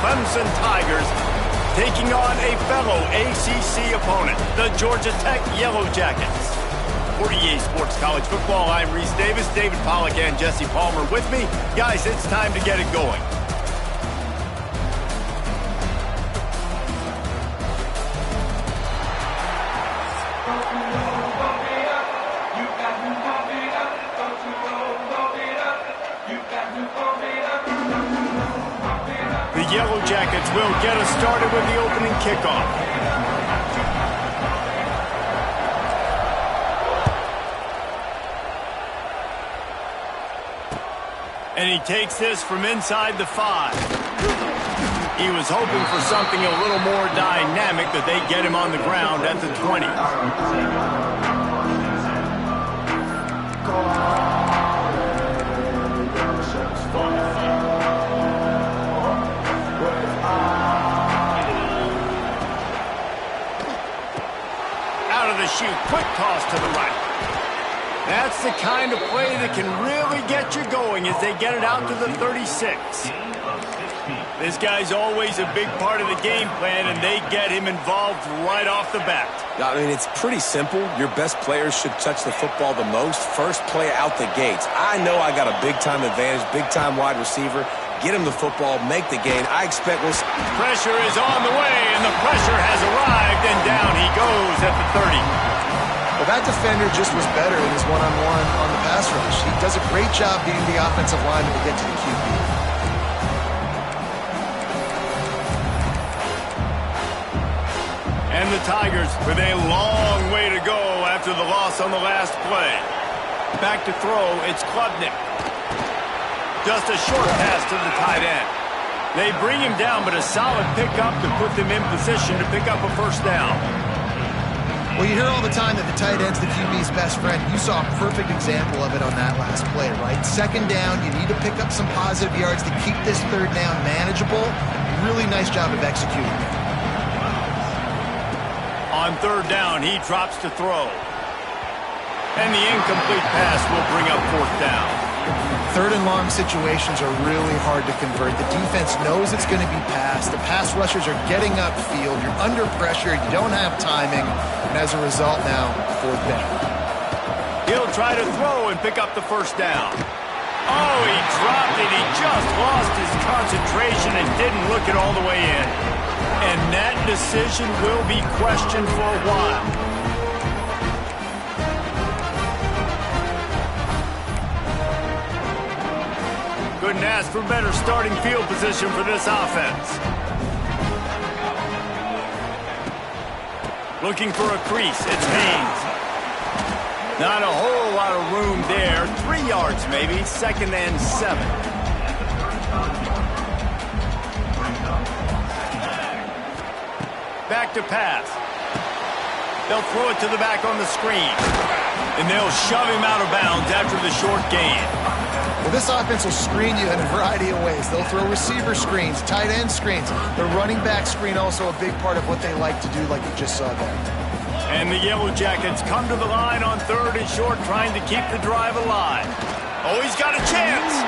Clemson Tigers taking on a fellow ACC opponent, the Georgia Tech Yellow Jackets. For EA Sports College Football, I'm Reese Davis, David Pollack, and Jesse Palmer with me. Guys, it's time to get it going. The Yellow Jackets will get us started with the opening kickoff. And he takes this from inside the 5. He was hoping for something a little more dynamic, that they get him on the ground at the 20. Out of the chute, quick toss to the right. That's the kind of play that can really get you going as they get it out to the 36. This guy's always a big part of the game plan, and they get him involved right off the bat. I mean, it's pretty simple. Your best players should touch the football the most. First play out the gates. I know I got a big-time advantage, big-time wide receiver. Get him the football, make the gain. I expect we'll... Pressure is on the way, and the pressure has arrived, and down he goes at the 30. Well, that defender just was better in his one-on-one on the pass rush. He does a great job beating the offensive lineman to get to the QB. And the Tigers with a long way to go after the loss on the last play. Back to throw, it's Klubnik. Just a short pass to the tight end. They bring him down, but a solid pickup to put them in position to pick up a first down. Well, you hear all the time that the tight end's the QB's best friend. You saw a perfect example of it on that last play, right? Second down, you need to pick up some positive yards to keep this third down manageable. Really nice job of executing. On third down, he drops to throw. And the incomplete pass will bring up fourth down. Third and long situations are really hard to convert. The defense knows it's going to be passed. The pass rushers are getting upfield. You're under pressure. You don't have timing. And as a result now, fourth down. He'll try to throw and pick up the first down. Oh, he dropped it. He just lost his concentration and didn't look it all the way in. And that decision will be questioned for a while. Couldn't ask for better starting field position for this offense. Looking for a crease, it's Haynes. Not a whole lot of room there. 3 yards maybe, second and 7. Back to pass. They'll throw it to the back on the screen. And they'll shove him out of bounds after the short gain. Well, this offense will screen you in a variety of ways. They'll throw receiver screens, tight end screens. The running back screen also a big part of what they like to do, like you just saw there. And the Yellow Jackets come to the line on third and short, trying to keep the drive alive. Oh, he's got a chance.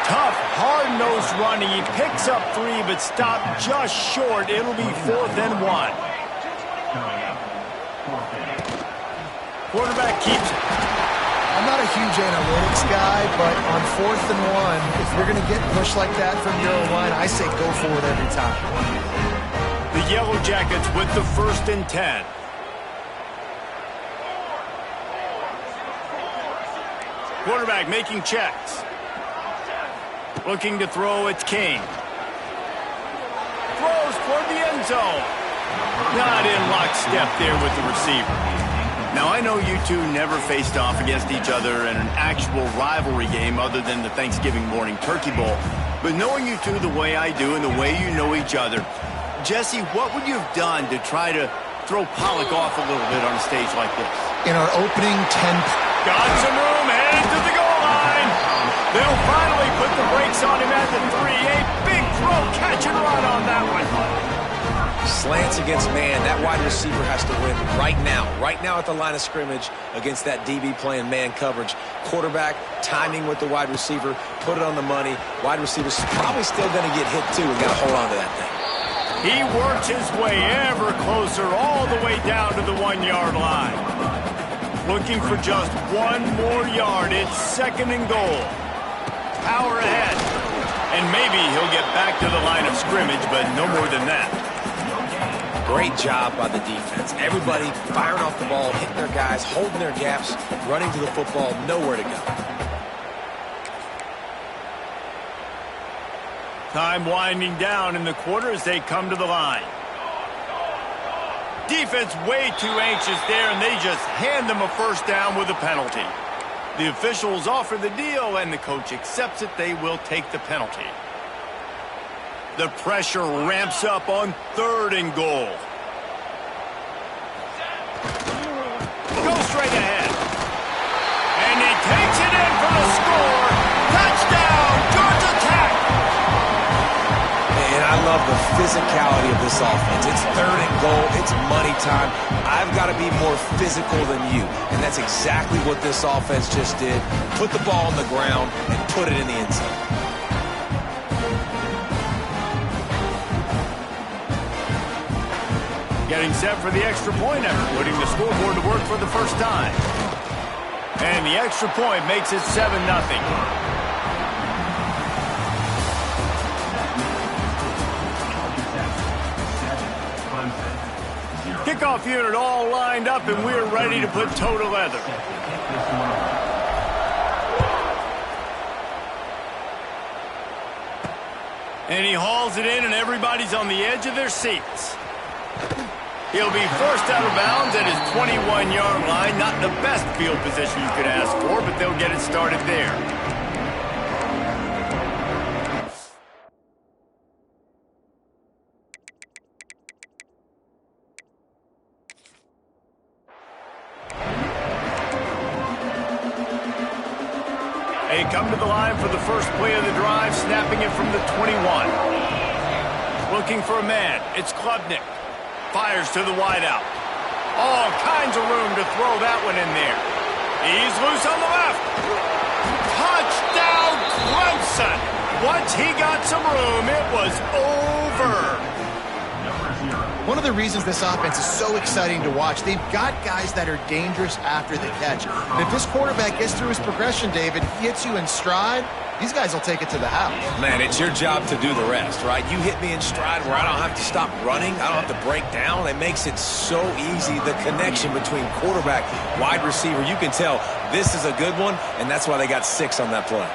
Tough, hard-nosed running. He picks up 3, but stopped just short. It'll be 4th and 1. Quarterback keeps it. I'm not a huge analytics guy, but on 4th and 1, if you're going to get pushed like that from your own line, I say go for it every time. The Yellow Jackets with the 1st and 10. Quarterback making checks. Looking to throw, it's King. Throws toward the end zone. Not in lockstep there with the receiver. Now, I know you two never faced off against each other in an actual rivalry game other than the Thanksgiving morning Turkey Bowl. But knowing you two the way I do and the way you know each other, Jesse, what would you have done to try to throw Pollack off a little bit on a stage like this? In our opening 10... Got some room, headed to the goal line. They'll finally put the brakes on him at the 3. A big throw, catch and run on that one. Slants against man, that wide receiver has to win right now at the line of scrimmage against that DB playing man coverage. Quarterback, timing with the wide receiver, put it on the money. Wide receiver's probably still going to get hit too and got to hold on to that thing. He works his way ever closer all the way down to the 1-yard line. Looking for just one more yard. It's 2nd and goal. Power ahead. And maybe he'll get back to the line of scrimmage, but no more than that. Great job by the defense. Everybody firing off the ball, hitting their guys, holding their gaps, running to the football, nowhere to go. Time winding down in the quarter as they come to the line. Defense way too anxious there, and they just hand them a first down with a penalty. The officials offer the deal, and the coach accepts it. They will take the penalty. The pressure ramps up on 3rd and goal. Go straight ahead. And he takes it in for the score. Touchdown, Georgia Tech. And I love the physicality of this offense. It's 3rd and goal. It's money time. I've got to be more physical than you. And that's exactly what this offense just did. Put the ball on the ground and put it in the end zone. Getting set for the extra point effort, putting the scoreboard to work for the first time. And the extra point makes it 7-0. Kickoff unit all lined up, and we're ready to put toe to leather. And he hauls it in, and everybody's on the edge of their seats. He'll be first out of bounds at his 21-yard line. Not the best field position you could ask for, but they'll get it started there. They come to the line for the first play of the drive, snapping it from the 21. Looking for a man. It's Klubnik. Fires to the wideout. All kinds of room to throw that one in there. He's loose on the left. Touchdown, Clemson. Once he got some room, it was over. One of the reasons this offense is so exciting to watch, they've got guys that are dangerous after the catch. And if this quarterback gets through his progression, David, he hits you in stride, these guys will take it to the house. Man, it's your job to do the rest, right? You hit me in stride where I don't have to stop running. I don't have to break down. It makes it so easy, the connection between quarterback, wide receiver. You can tell this is a good one, and that's why they got 6 on that play.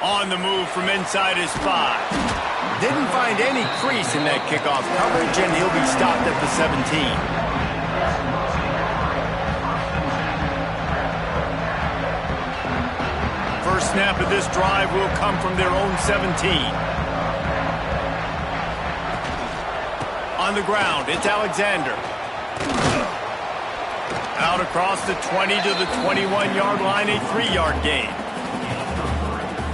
On the move from inside his 5. Didn't find any crease in that kickoff coverage, and he'll be stopped at the 17. First snap of this drive will come from their own 17. On the ground, it's Alexander. Out across the 20 to the 21-yard line, a 3-yard gain.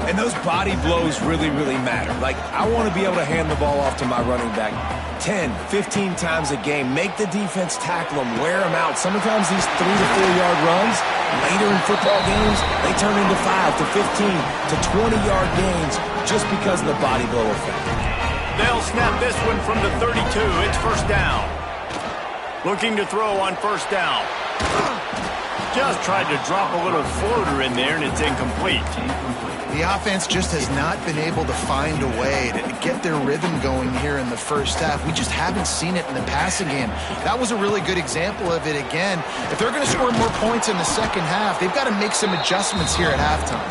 And those body blows really, really matter. Like, I want to be able to hand the ball off to my running back 10, 15 times a game. Make the defense tackle them, wear them out. Sometimes these 3 to 4-yard runs, later in football games, they turn into 5 to 15 to 20-yard gains just because of the body blow effect. They'll snap this one from the 32. It's first down. Looking to throw on first down. Just tried to drop a little floater in there, and it's incomplete. The offense just has not been able to find a way to get their rhythm going here in the first half. We just haven't seen it in the passing game. That was a really good example of it again. If they're going to score more points in the second half, they've got to make some adjustments here at halftime.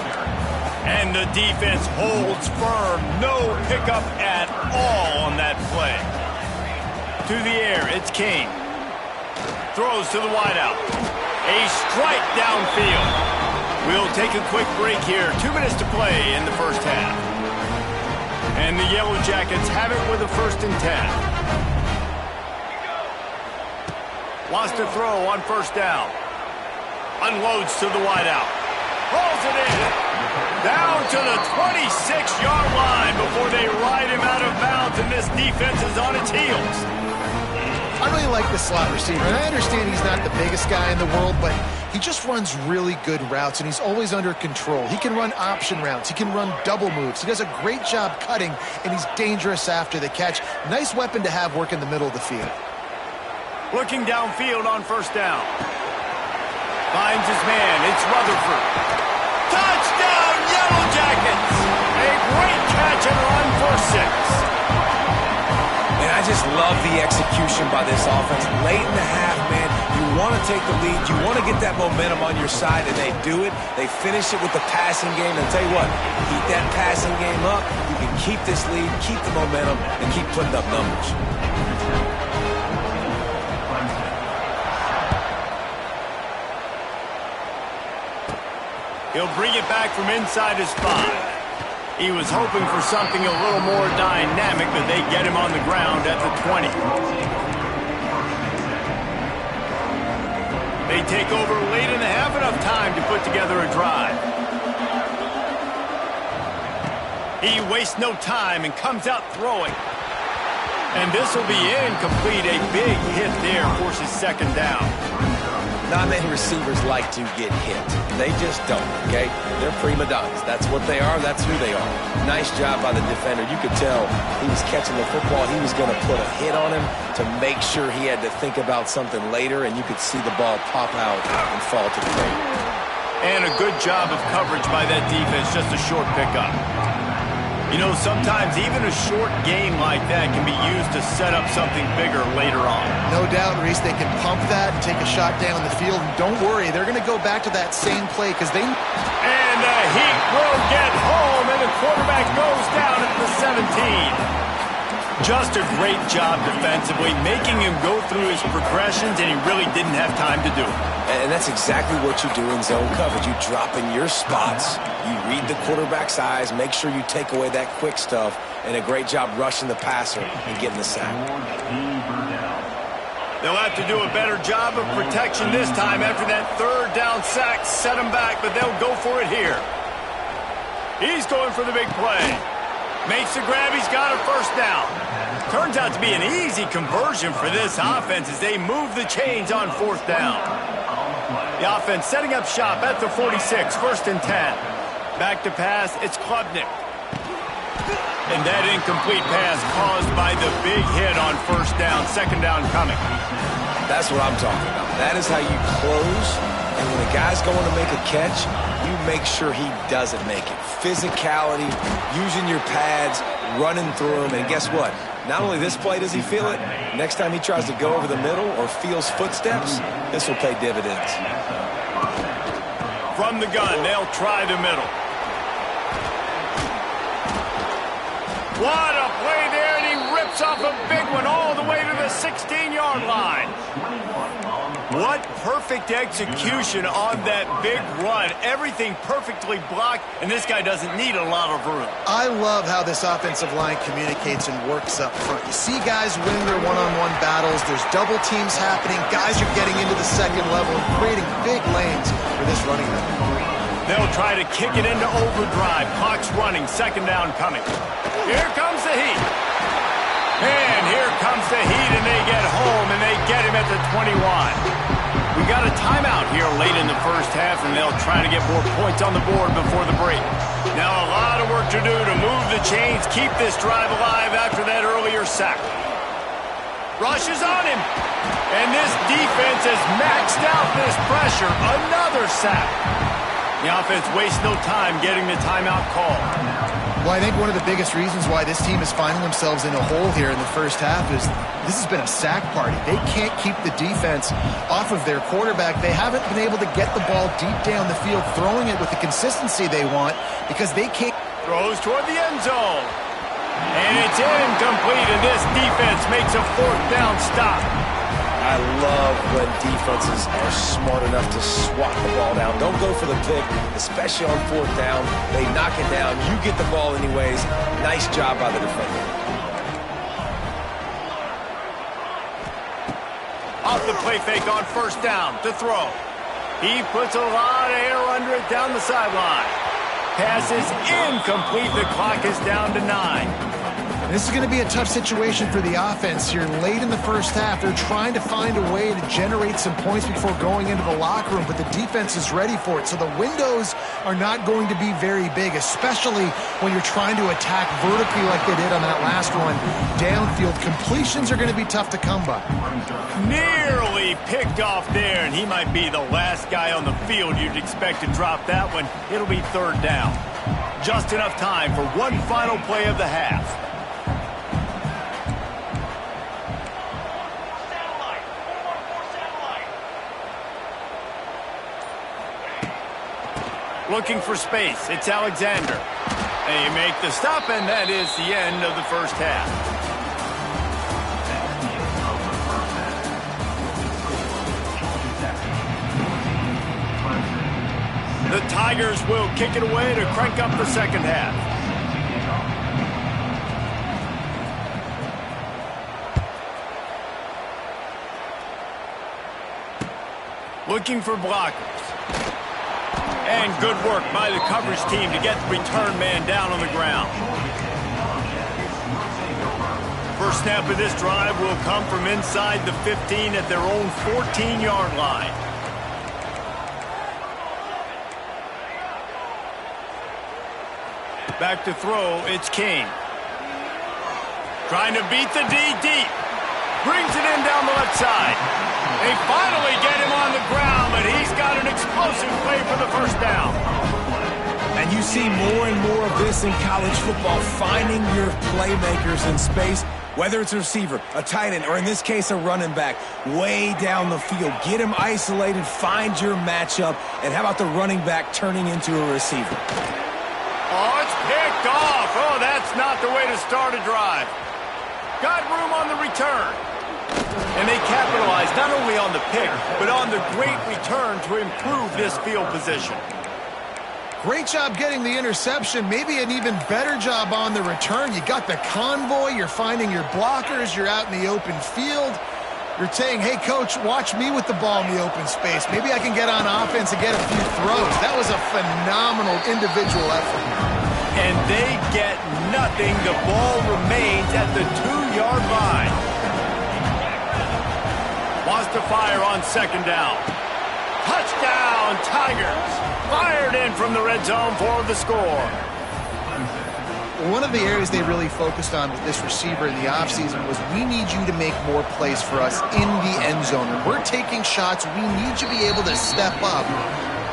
And the defense holds firm. No pickup at all on that play. To the air, it's King. Throws to the wideout. A strike downfield. We'll take a quick break here. 2 minutes to play in the first half. And the Yellow Jackets have it with a 1st and 10. Wants to throw on first down. Unloads to the wideout. Rolls it in. Down to the 26-yard line before they ride him out of bounds. And this defense is on its heels. I really like this slot receiver, and I understand he's not the biggest guy in the world, but he just runs really good routes, and he's always under control. He can run option routes. He can run double moves. He does a great job cutting, and he's dangerous after the catch. Nice weapon to have work in the middle of the field. Looking downfield on first down. Finds his man. It's Rutherford. Touchdown, Yellow Jackets! A great catch and run for 6. And I just love the execution by this offense. Late in the half, man, you want to take the lead. You want to get that momentum on your side, and they do it. They finish it with the passing game. And I'll tell you what, keep that passing game up. You can keep this lead, keep the momentum, and keep putting up numbers. He'll bring it back from inside his 5. He was hoping for something a little more dynamic, but they get him on the ground at the 20. They take over late in the half, enough time to put together a drive. He wastes no time and comes out throwing. And this will be incomplete. A big hit there forces second down. Not many receivers like to get hit. They just don't, okay? They're prima donnas. That's what they are. That's who they are. Nice job by the defender. You could tell he was catching the football. He was going to put a hit on him to make sure he had to think about something later, and you could see the ball pop out and fall to the ground. And a good job of coverage by that defense. Just a short pickup. You know, sometimes even a short game like that can be used to set up something bigger later on. No doubt, Reese, they can pump that and take a shot down the field. And don't worry, they're going to go back to that same play because they... And the Heat will get home, and the quarterback goes down at the 17. Just a great job defensively, making him go through his progressions, and he really didn't have time to do it. And that's exactly what you do in zone coverage. You drop in your spots, you read the quarterback's eyes, make sure you take away that quick stuff, and a great job rushing the passer and getting the sack. They'll have to do a better job of protection this time after that third down sack set him back, but they'll go for it here. He's going for the big play. Makes the grab, he's got a first down. Turns out to be an easy conversion for this offense as they move the chains on fourth down. The offense setting up shop at the 46, 1st and 10. Back to pass, it's Klubnik. And that incomplete pass caused by the big hit on first down, second down coming. That's what I'm talking about. That is how you close, and when a guy's going to make a catch, you make sure he doesn't make it. Physicality, using your pads, running through them, and guess what? Not only this play does he feel it, next time he tries to go over the middle or feels footsteps, this will pay dividends. From the gun, they'll try the middle. What a play there, and he rips off a big one all the way to the 16-yard line. What perfect execution on that big run. Everything perfectly blocked, and this guy doesn't need a lot of room. I love how this offensive line communicates and works up front. You see guys win their one-on-one battles. There's double teams happening. Guys are getting into the second level and creating big lanes for this running back. They'll try to kick it into overdrive. Clock's running. Second down coming. Here comes the Heat. And here comes the Heat, and they get home, and they get him at the 21. We got a timeout here late in the first half, and they'll try to get more points on the board before the break. Now a lot of work to do to move the chains, keep this drive alive after that earlier sack. Rushes on him, and this defense has maxed out this pressure. Another sack. The offense wastes no time getting the timeout call. Well, I think one of the biggest reasons why this team is finding themselves in a hole here in the first half is this has been a sack party. They can't keep the defense off of their quarterback. They haven't been able to get the ball deep down the field, throwing it with the consistency they want because they can't. Throws toward the end zone. And it's incomplete, and this defense makes a fourth down stop. I love when defenses are smart enough to swat the ball down. Don't go for the pick, especially on fourth down. They knock it down. You get the ball anyways. Nice job by the defender. Off the play fake on first down to throw. He puts a lot of air under it down the sideline. Pass is incomplete. The clock is down to 9. This is going to be a tough situation for the offense here late in the first half. They're trying to find a way to generate some points before going into the locker room, but the defense is ready for it. So the windows are not going to be very big, especially when you're trying to attack vertically like they did on that last one. Downfield completions are going to be tough to come by. Nearly picked off there, and he might be the last guy on the field you'd expect to drop that one. It'll be third down. Just enough time for one final play of the half. Looking for space. It's Alexander. They make the stop, and that is the end of the first half. The Tigers will kick it away to crank up the second half. Looking for blockers. And good work by the coverage team to get the return man down on the ground. First snap of this drive will come from inside the 15 at their own 14-yard line. Back to throw, it's King. Trying to beat the D deep. Brings it in down the left side. They finally get him on the ground, but he's got an explosive play for the first down. And you see more and more of this in college football, finding your playmakers in space, whether it's a receiver, a tight end, or in this case a running back, way down the field. Get him isolated, find your matchup, and how about the running back turning into a receiver? Oh, it's picked off. Oh, that's not the way to start a drive. Got room on the return. And they capitalized not only on the pick, but on the great return to improve this field position. Great job getting the interception. Maybe an even better job on the return. You got the convoy. You're finding your blockers. You're out in the open field. You're saying, hey, coach, watch me with the ball in the open space. Maybe I can get on offense and get a few throws. That was a phenomenal individual effort. And they get nothing. The ball remains at the 2-yard line. Wants to fire on second down. Touchdown, Tigers. Fired in from the red zone for the score. One of the areas they really focused on with this receiver in the offseason was we need you to make more plays for us in the end zone. When we're taking shots, we need you to be able to step up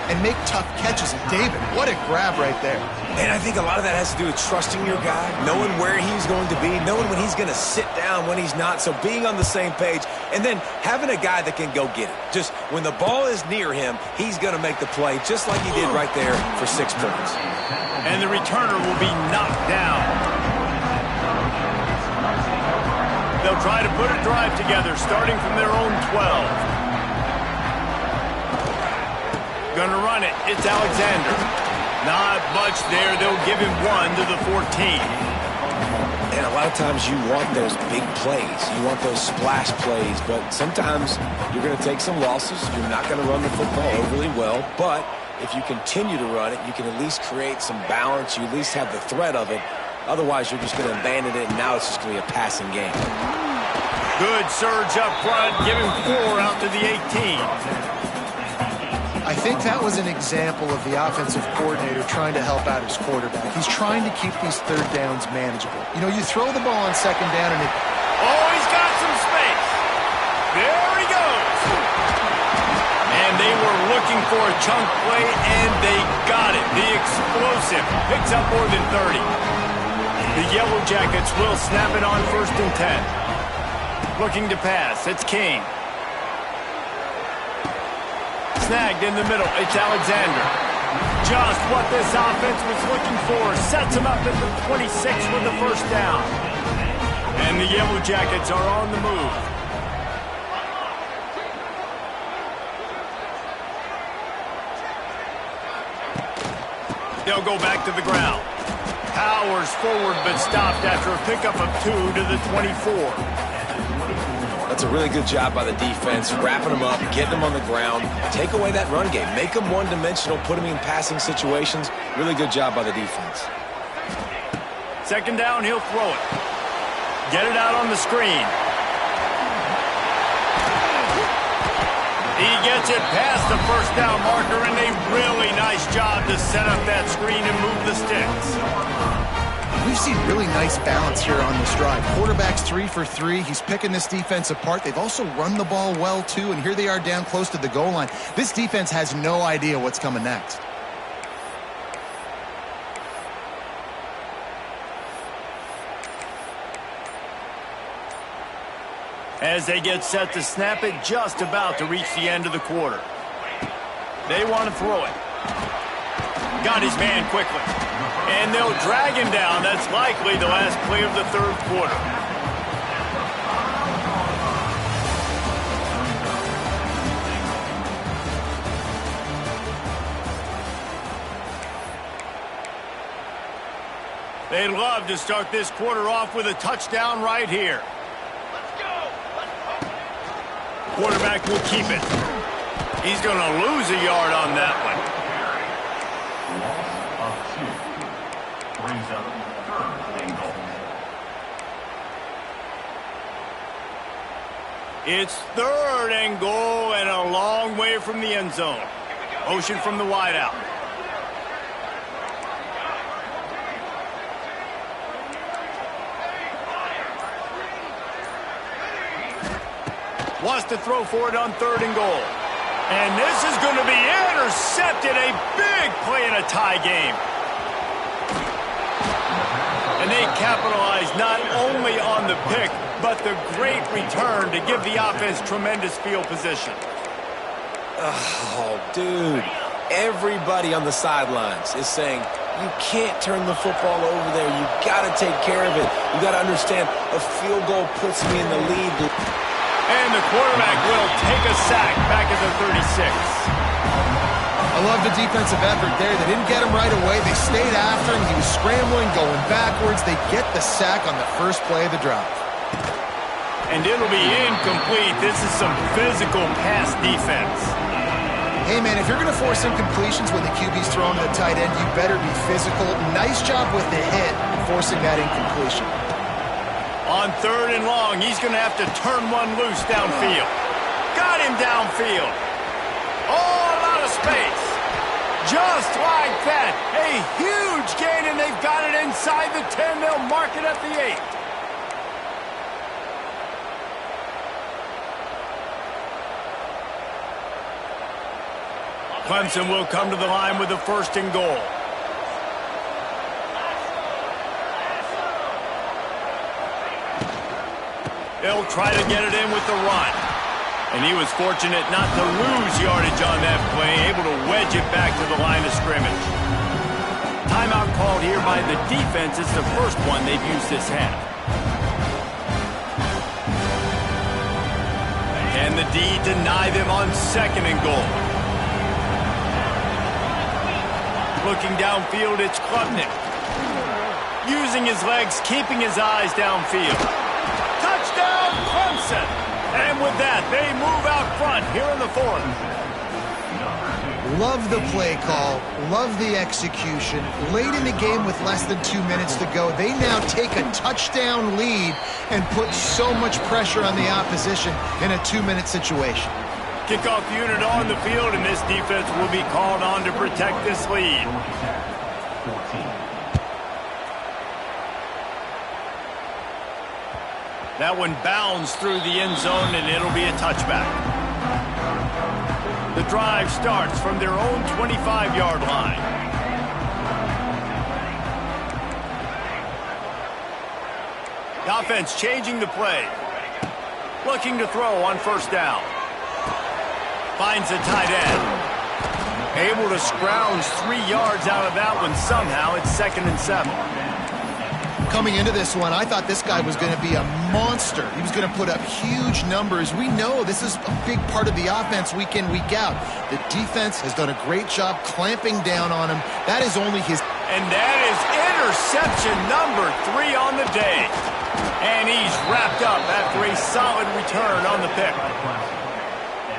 and make tough catches. And David, what a grab right there. And I think a lot of that has to do with trusting your guy, knowing where he's going to be, knowing when he's going to sit down, when he's not, so being on the same page, and then having a guy that can go get it. Just when the ball is near him, he's going to make the play, just like he did right there for 6 points. And the returner will be knocked down. They'll try to put a drive together, starting from their own 12. Gonna run it. It's Alexander. Not much there. They'll give him 1 to the 14. And a lot of times you want those big plays. You want those splash plays. But sometimes you're going to take some losses. You're not going to run the football overly well. But if you continue to run it, you can at least create some balance. You at least have the threat of it. Otherwise, you're just going to abandon it, and now it's just going to be a passing game. Good surge up front. Give him 4 out to the 18. I think that was an example of the offensive coordinator trying to help out his quarterback. He's trying to keep these third downs manageable. You know, you throw the ball on second down and it... Oh, he's got some space. There he goes. And they were looking for a chunk play, and they got it. The explosive picks up more than 30. The Yellow Jackets will snap it on 1st and 10. Looking to pass. It's King. Snagged in the middle. It's Alexander. Just what this offense was looking for. Sets him up at the 26 with the first down. And the Yellow Jackets are on the move. They'll go back to the ground. Powers forward, but stopped after a pickup of 2 to the 24. That's a really good job by the defense, wrapping them up, getting them on the ground, take away that run game, make them one-dimensional, put them in passing situations. Really good job by the defense. Second down, he'll throw it. Get it out on the screen. He gets it past the first down marker, and a really nice job to set up that screen and move the sticks. We've seen really nice balance here on this drive. Quarterback's 3 for 3. He's picking this defense apart. They've also run the ball well, too, and here they are down close to the goal line. This defense has no idea what's coming next. As they get set to snap it, just about to reach the end of the quarter. They want to throw it. Got his man quickly. And they'll drag him down. That's likely the last play of the third quarter. They'd love to start this quarter off with a touchdown right here. Quarterback will keep it. He's going to lose a yard on that one. Brings up third and goal. It's third and goal and a long way from the end zone. Motion from the wideout. Wants to throw for it on third and goal. And this is going to be intercepted. A big play in a tie game. And they capitalize not only on the pick, but the great return to give the offense tremendous field position. Oh, dude. Everybody on the sidelines is saying, you can't turn the football over there. You got to take care of it. You got to understand, a field goal puts me in the lead. And the quarterback will take a sack back at the 36. I love the defensive effort there. They didn't get him right away. They stayed after him. He was scrambling, going backwards. They get the sack on the first play of the drive. And it'll be incomplete. This is some physical pass defense. Hey, man, if you're going to force incompletions when the QB's throwing to the tight end, you better be physical. Nice job with the hit, forcing that incompletion. On third and long, he's going to have to turn one loose downfield. Got him downfield. Oh, a lot of space. Just like that. A huge gain, and they've got it inside the 10. They'll mark it at the 8. Clemson will come to the line with the first and goal. They'll try to get it in with the run. And he was fortunate not to lose yardage on that play, able to wedge it back to the line of scrimmage. Timeout called here by the defense. It's the first one they've used this half. Can the D deny them on second and goal? Looking downfield, it's Klubnik. Using his legs, keeping his eyes downfield. Touchdown, Clemson! And with that, they move out front here in the fourth. Love the play call. Love the execution. Late in the game with less than 2 minutes to go, they now take a touchdown lead and put so much pressure on the opposition in a 2-minute situation. Kickoff unit on the field, and this defense will be called on to protect this lead. That one bounds through the end zone, and it'll be a touchback. The drive starts from their own 25-yard line. The offense changing the play. Looking to throw on first down. Finds a tight end. Able to scrounge 3 yards out of that one somehow. It's 2nd and 7. Coming into this one, I thought this guy was going to be a monster. He was going to put up huge numbers. We know this is a big part of the offense week in, week out. The defense has done a great job clamping down on him. That is only his... And that is interception number 3 on the day. And he's wrapped up after a solid return on the pick.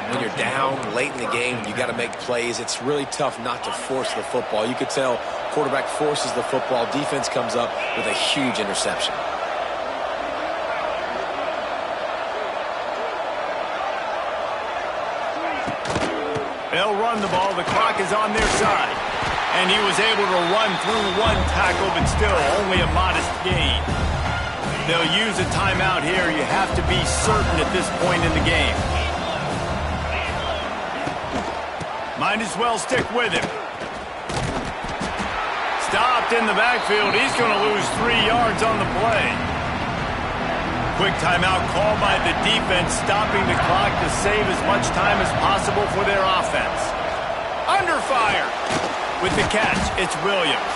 When you're down late in the game, you got to make plays. It's really tough not to force the football. You could tell quarterback forces the football. Defense comes up with a huge interception. They'll run the ball. The clock is on their side. And he was able to run through one tackle, but still only a modest gain. They'll use a timeout here. You have to be certain at this point in the game. Might as well stick with him. Stopped in the backfield. He's going to lose 3 yards on the play. Quick timeout called by the defense, stopping the clock to save as much time as possible for their offense. Under fire. With the catch, it's Williams.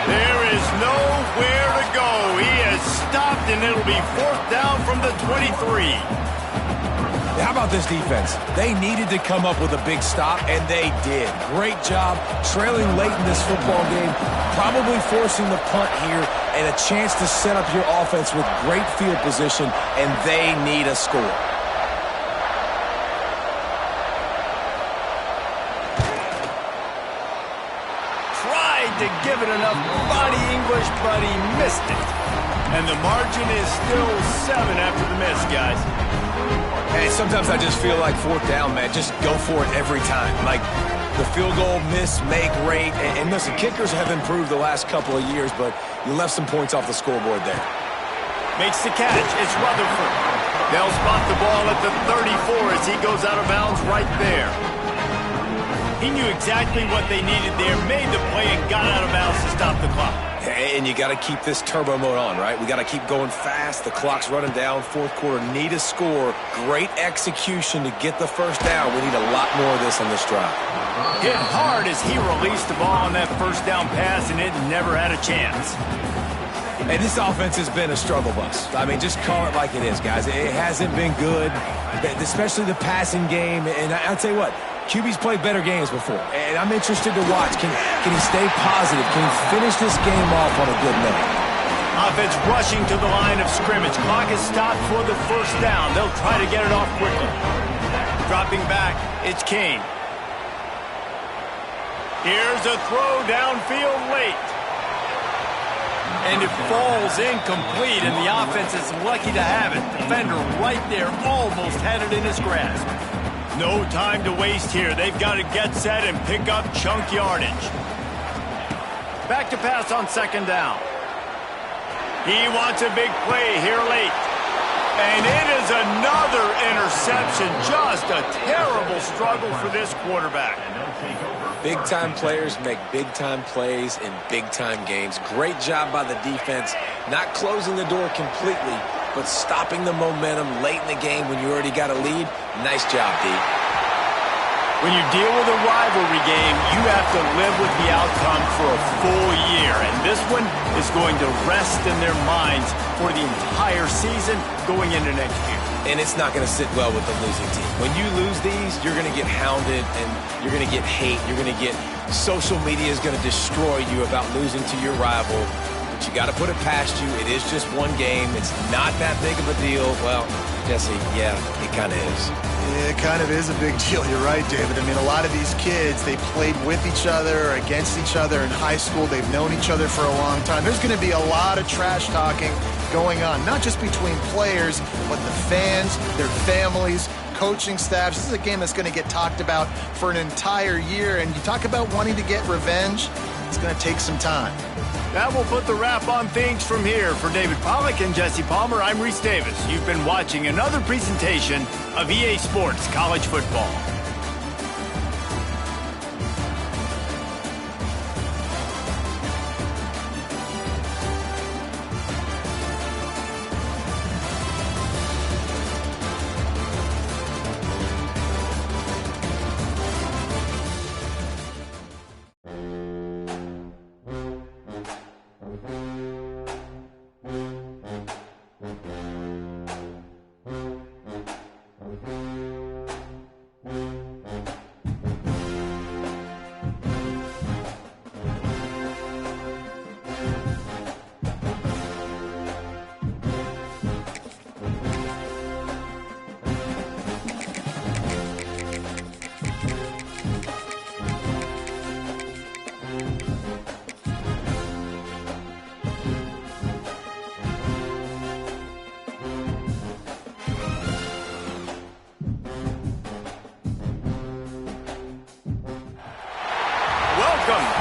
There is nowhere to go. He has stopped, and it'll be 4th down from the 23. How about this defense? They needed to come up with a big stop, and they did. Great job trailing late in this football game, probably forcing the punt here, and a chance to set up your offense with great field position, and they need a score. To give it enough body English, but he missed it. And the margin is still 7 after the miss, guys. Hey, sometimes I just feel like 4th down, man. Just go for it every time. Like the field goal miss, make rate. And listen, kickers have improved the last couple of years, but you left some points off the scoreboard there. Makes the catch. It's Rutherford. They'll spot the ball at the 34 as he goes out of bounds right there. He knew exactly what they needed there, made the play, and got out of bounds to stop the clock. And you got to keep this turbo mode on, right? We got to keep going fast. The clock's running down. 4th quarter, need a score. Great execution to get the 1st down. We need a lot more of this on this drive. Hit hard as he released the ball on that 1st down pass, and it never had a chance. And this offense has been a struggle bus. I mean, just call it like it is, guys. It hasn't been good, especially the passing game. And I'll tell you what, QB's played better games before, and I'm interested to watch. Can he stay positive? Can he finish this game off on a good note? Offense rushing to the line of scrimmage. Clock is stopped for the 1st down. They'll try to get it off quickly. Dropping back, it's Kane. Here's a throw downfield late. And it falls incomplete, and the offense is lucky to have it. Defender right there almost had it in his grasp. No time to waste here. They've got to get set and pick up chunk yardage. Back to pass on 2nd down. He wants a big play here late. And it is another interception. Just a terrible struggle for this quarterback. Big-time players make big-time plays in big-time games. Great job by the defense, not closing the door completely, but stopping the momentum late in the game when you already got a lead. Nice job, D. When you deal with a rivalry game, you have to live with the outcome for a full year. And this one is going to rest in their minds for the entire season going into next year. And it's not going to sit well with the losing team. When you lose these, you're going to get hounded and you're going to get hate. You're going to get social media is going to destroy you about losing to your rival. But you got to put it past you. It is just one game. It's not that big of a deal. Well, Jesse, yeah, it kind of is. Yeah, it kind of is a big deal. You're right, David. I mean, a lot of these kids, they played with each other, against each other in high school. They've known each other for a long time. There's going to be a lot of trash talking going on, not just between players, but the fans, their families, coaching staffs. This is a game that's going to get talked about for an entire year. And you talk about wanting to get revenge, it's going to take some time. That will put the wrap on things from here. For David Pollack and Jesse Palmer, I'm Reese Davis. You've been watching another presentation of EA Sports College Football.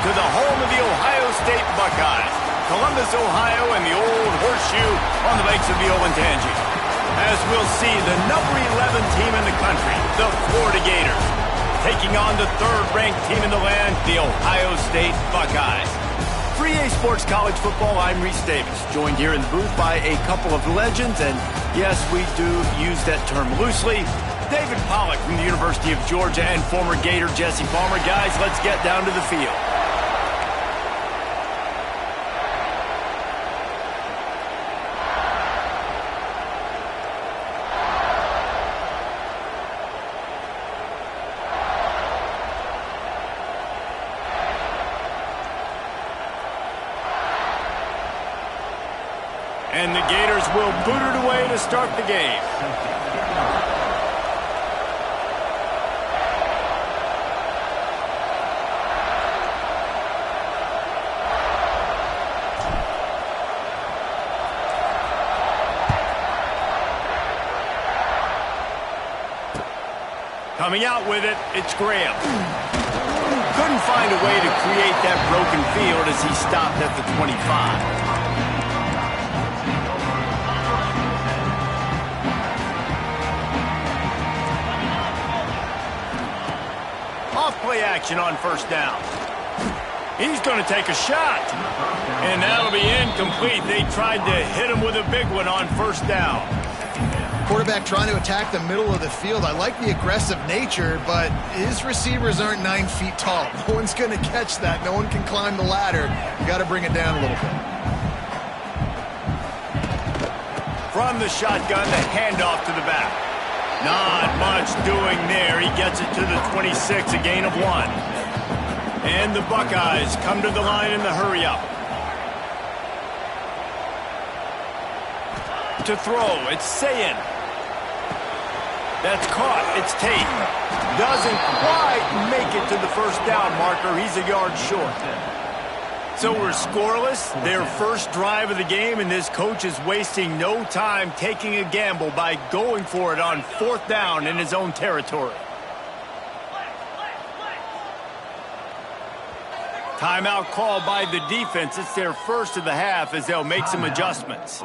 to the home of the Ohio State Buckeyes, Columbus, Ohio, and the old horseshoe on the banks of the Olentangy. As we'll see, the number 11 team in the country, the Florida Gators, taking on the third-ranked team in the land, the Ohio State Buckeyes. For EA Sports College Football, I'm Reese Davis, joined here in the booth by a couple of legends, and yes, we do use that term loosely. David Pollack from the University of Georgia and former Gator Jesse Palmer. Guys, let's get down to the field. And the Gators will boot it away to start the game. Coming out with it, it's Graham. Couldn't find a way to create that broken field as he stopped at the 25. Off-play action on first down. He's going to take a shot. And that'll be incomplete. They tried to hit him with a big one on first down. Quarterback trying to attack the middle of the field. I like the aggressive nature, but his receivers aren't 9 feet tall. No one's going to catch that. No one can climb the ladder. You got to bring it down a little bit. From the shotgun, the handoff to the back. Not much doing there. He gets it to the 26, a gain of 1. And the Buckeyes come to the line in the hurry-up. To throw, it's Sayin. That's caught. It's Tate. Doesn't quite make it to the first down marker. He's a yard short. So we're scoreless, their first drive of the game, and this coach is wasting no time taking a gamble by going for it on fourth down in his own territory. Timeout called by the defense. It's their first of the half as they'll make some adjustments.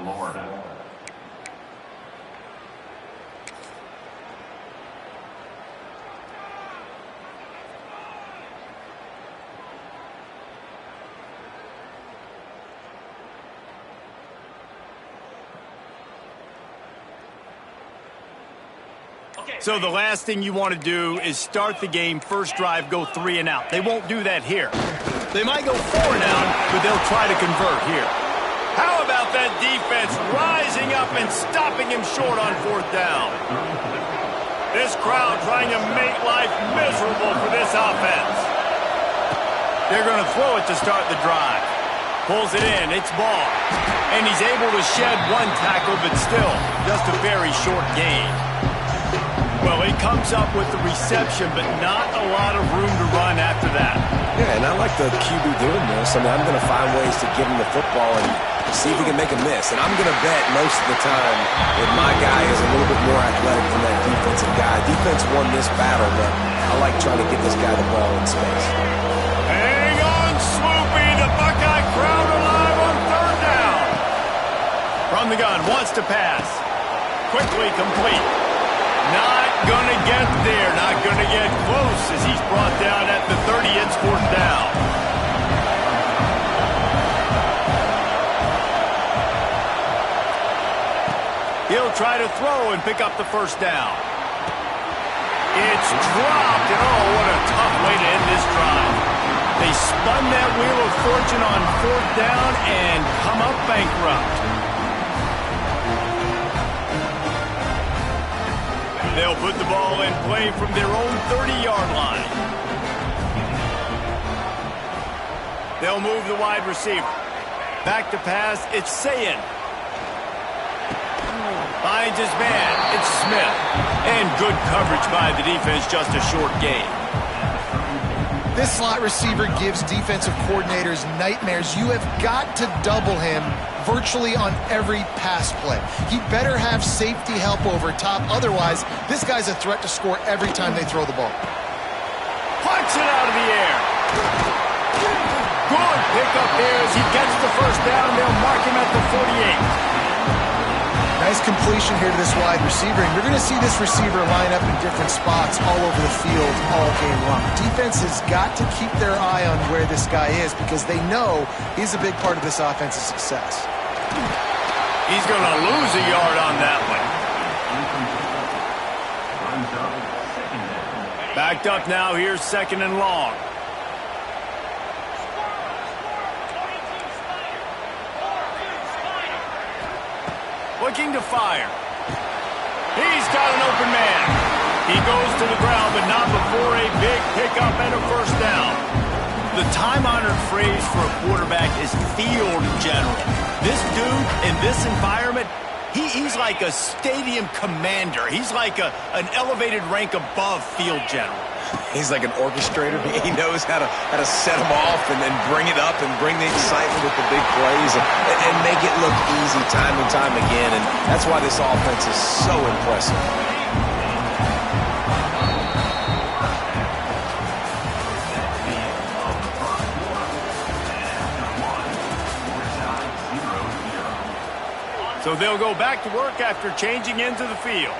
So the last thing you want to do is start the game, first drive, go 3 and out. They won't do that here. They might go 4 and out, but they'll try to convert here. How about that defense rising up and stopping him short on fourth down? This crowd trying to make life miserable for this offense. They're going to throw it to start the drive. Pulls it in, it's ball. And he's able to shed 1 tackle, but still just a very short gain. Well, he comes up with the reception, but not a lot of room to run after that. Yeah, and I like the QB doing this. I mean, I'm going to find ways to give him the football and see if he can make a miss. And I'm going to bet most of the time that my guy is a little bit more athletic than that defensive guy. Defense won this battle, but I like trying to get this guy the ball in space. Hang on, Swoopy. The Buckeye crowd alive on third down. From the gun, wants to pass. Quickly complete. Not going to get there. Not going to get close as he's brought down at the 30. It's fourth down. He'll try to throw and pick up the first down. It's dropped, and oh, what a tough way to end this drive. They spun that wheel of fortune on fourth down and come up bankrupt. They'll put the ball in play from their own 30-yard line. They'll move the wide receiver. Back to pass, it's Sayin. Finds his man, it's Smith. And good coverage by the defense, just a short gain. This slot receiver gives defensive coordinators nightmares. You have got to double him virtually on every pass play. He better have safety help over top. Otherwise, this guy's a threat to score every time they throw the ball. Punch it out of the air. Good pickup there as he gets the first down. They'll mark him at the 48. Nice completion here to this wide receiver, and you're going to see this receiver line up in different spots all over the field all game long. Defense has got to keep their eye on where this guy is because they know he's a big part of this offense's success. He's going to lose a yard on that one. Backed up now. Here's second and long. Looking to fire. He's got an open man. He goes to the ground, but not before a big pickup and a first down. The time-honored phrase for a quarterback is field general. This dude in this environment, he's like a stadium commander. He's like an elevated rank above field general. He's like an orchestrator. He knows how to set them off and then bring it up and bring the excitement with the big plays and make it look easy time and time again. And that's why this offense is so impressive. So they'll go back to work after changing into the field.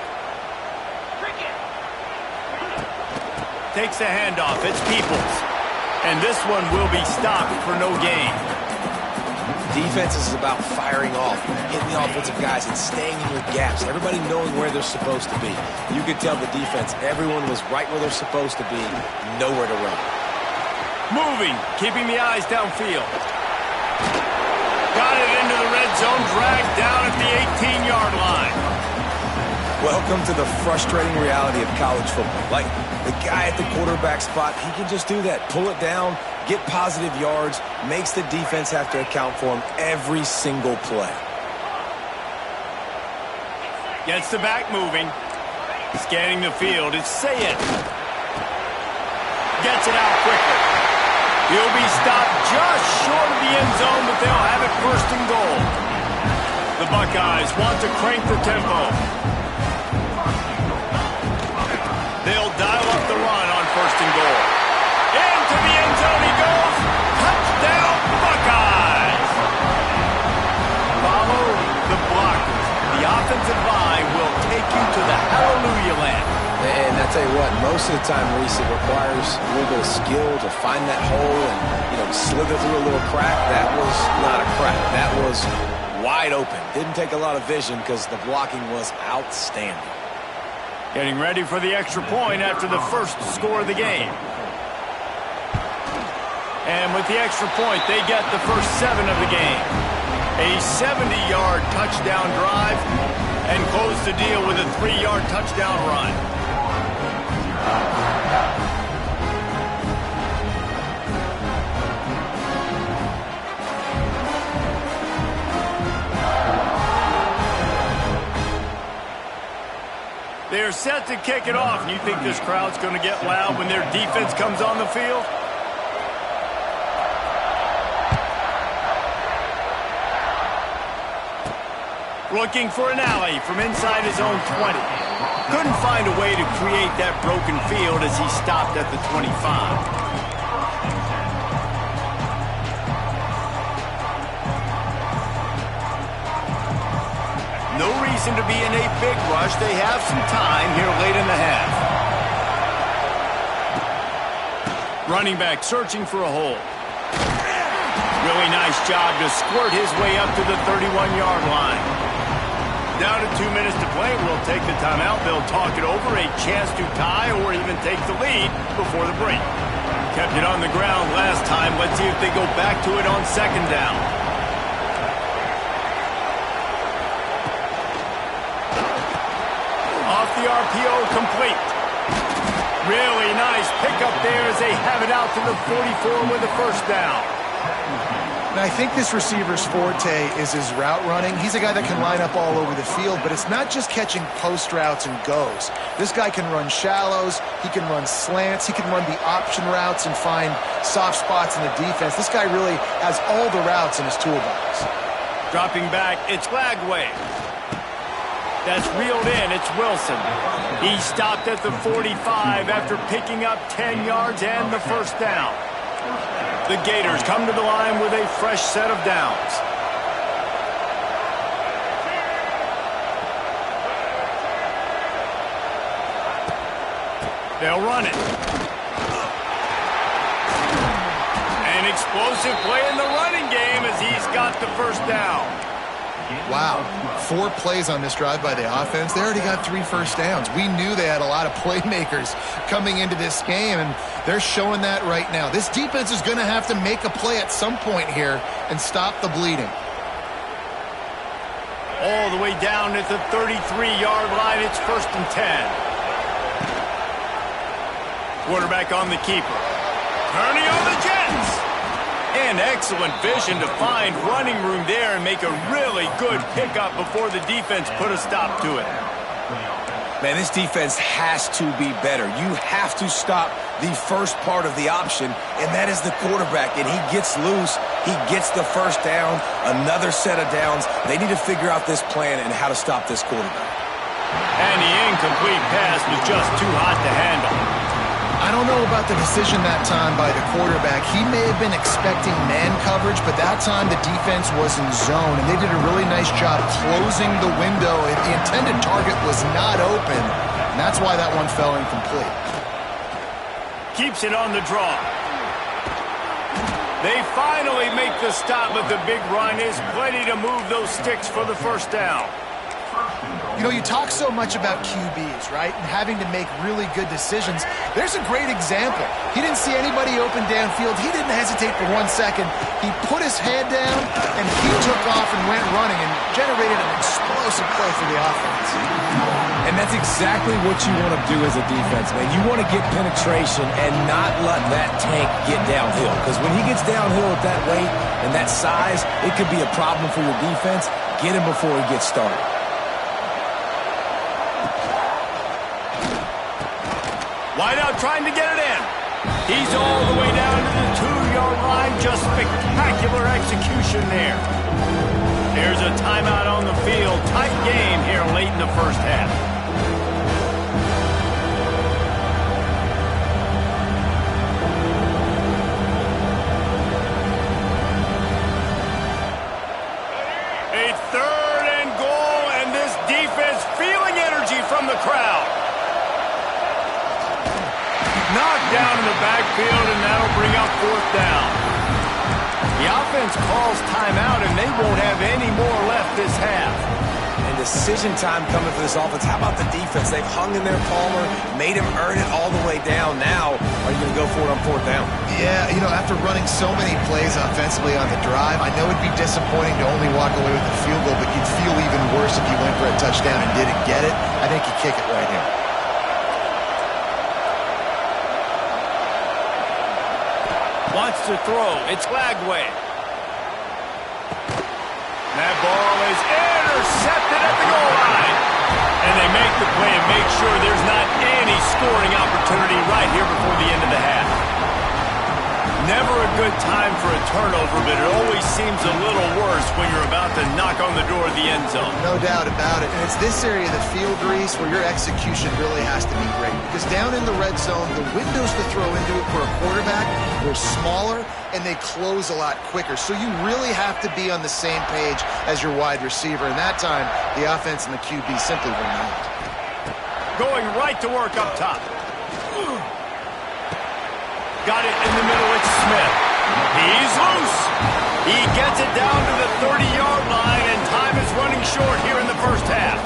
Takes the handoff. It's Peoples. And this one will be stopped for no gain. Defense is about firing off, hitting the offensive guys, and staying in your gaps. Everybody knowing where they're supposed to be. You could tell the defense, everyone was right where they're supposed to be, nowhere to run. Moving, keeping the eyes downfield. Got it into the red zone, dragged down at the 18-yard line. Welcome to the frustrating reality of college football. Like, the guy at the quarterback spot, he can just do that. Pull it down, get positive yards, makes the defense have to account for him every single play. Gets the back moving. Scanning the field. It's Sayed. Gets it out quickly. He'll be stopped just short of the end zone, but they'll have it first and goal. The Buckeyes want to crank the tempo. They'll dial up the run on first and goal. Into the end zone he goes. Touchdown, Buckeyes! Follow the blockers. The offensive line will take you to the hallelujah land. And I tell you what, most of the time, Reese, it requires a little bit of skill to find that hole and, slither through a little crack. That was not a crack. That was wide open. Didn't take a lot of vision because the blocking was outstanding. Getting ready for the extra point after the first score of the game. And with the extra point, they get the first 7 of the game. A 70-yard touchdown drive and close the deal with a 3-yard touchdown run. They're set to kick it off. And you think this crowd's going to get loud when their defense comes on the field? Looking for an alley from inside his own 20. Couldn't find a way to create that broken field as he stopped at the 25. No reason to be in a big rush. They have some time here late in the half. Running back searching for a hole. Really nice job to squirt his way up to the 31-yard line. Down to 2 minutes to play. We'll take the timeout. They'll talk it over. A chance to tie or even take the lead before the break. Kept it on the ground last time. Let's see if they go back to it on second down. Off the RPO, complete. Really nice pickup there as they have it out to the 44 with the first down. And I think this receiver's forte is his route running. He's a guy that can line up all over the field, but it's not just catching post routes and goes. This guy can run shallows, he can run slants, he can run the option routes and find soft spots in the defense. This guy really has all the routes in his toolbox. Dropping back, it's Lagway. That's reeled in, it's Wilson. He stopped at the 45 after picking up 10 yards and the first down. The Gators come to the line with a fresh set of downs. They'll run it. An explosive play in the running game as he's got the first down. Wow, 4 plays on this drive by the offense. They already got 3 first downs. We knew they had a lot of playmakers coming into this game, and they're showing that right now. This defense is going to have to make a play at some point here and stop the bleeding. All the way down at the 33-yard line, it's 1st and 10. Quarterback on the keeper. Turning on the Jets. And excellent vision to find running room there and make a really good pickup before the defense put a stop to it. Man, this defense has to be better. You have to stop the first part of the option, and that is the quarterback. And he gets loose. He gets the first down, another set of downs. They need to figure out this plan and how to stop this quarterback. And the incomplete pass was just too hot to handle. I don't know about the decision that time by the quarterback. He may have been expecting man coverage, but that time the defense was in zone, and they did a really nice job closing the window. The intended target was not open, and that's why that one fell incomplete. Keeps it on the draw. They finally make the stop, but the big run is plenty to move those sticks for the first down. You know, you talk so much about QBs, right, and having to make really good decisions. There's a great example. He didn't see anybody open downfield. He didn't hesitate for 1 second. He put his head down, and he took off and went running and generated an explosive play for the offense. And that's exactly what you want to do as a defense, man. You want to get penetration and not let that tank get downhill. Because when he gets downhill at that weight and that size, it could be a problem for your defense. Get him before he gets started. Wide out trying to get it in. He's all the way down to the 2-yard line. Just spectacular execution there. There's a timeout on the field. Tight game here late in the first half. A 3rd and goal, and this defense feeling energy from the crowd. Knocked down in the backfield, and that'll bring up 4th down. The offense calls timeout, and they won't have any more left this half. And decision time coming for this offense. How about the defense? They've hung in their Palmer, made him earn it all the way down. Now, are you going to go for it on 4th down? Yeah, you know, after running so many plays offensively on the drive, I know it'd be disappointing to only walk away with a field goal, but you'd feel even worse if you went for a touchdown and didn't get it. I think you kick it right here. Wants to throw. It's Lagway. That ball is intercepted at the goal line. And they make the play and make sure there's not any scoring opportunity right here before the end of the half. Never a good time for a turnover, but it always seems a little worse when you're about to knock on the door of the end zone. No doubt about it. And it's this area of the field, Reese, where your execution really has to be great. Because down in the red zone, the windows to throw into it for a quarterback are smaller, and they close a lot quicker. So you really have to be on the same page as your wide receiver. And that time, the offense and the QB simply were not. Going right to work up top. Got it in the middle, it's Smith. He's loose. He gets it down to the 30-yard line, and time is running short here in the first half.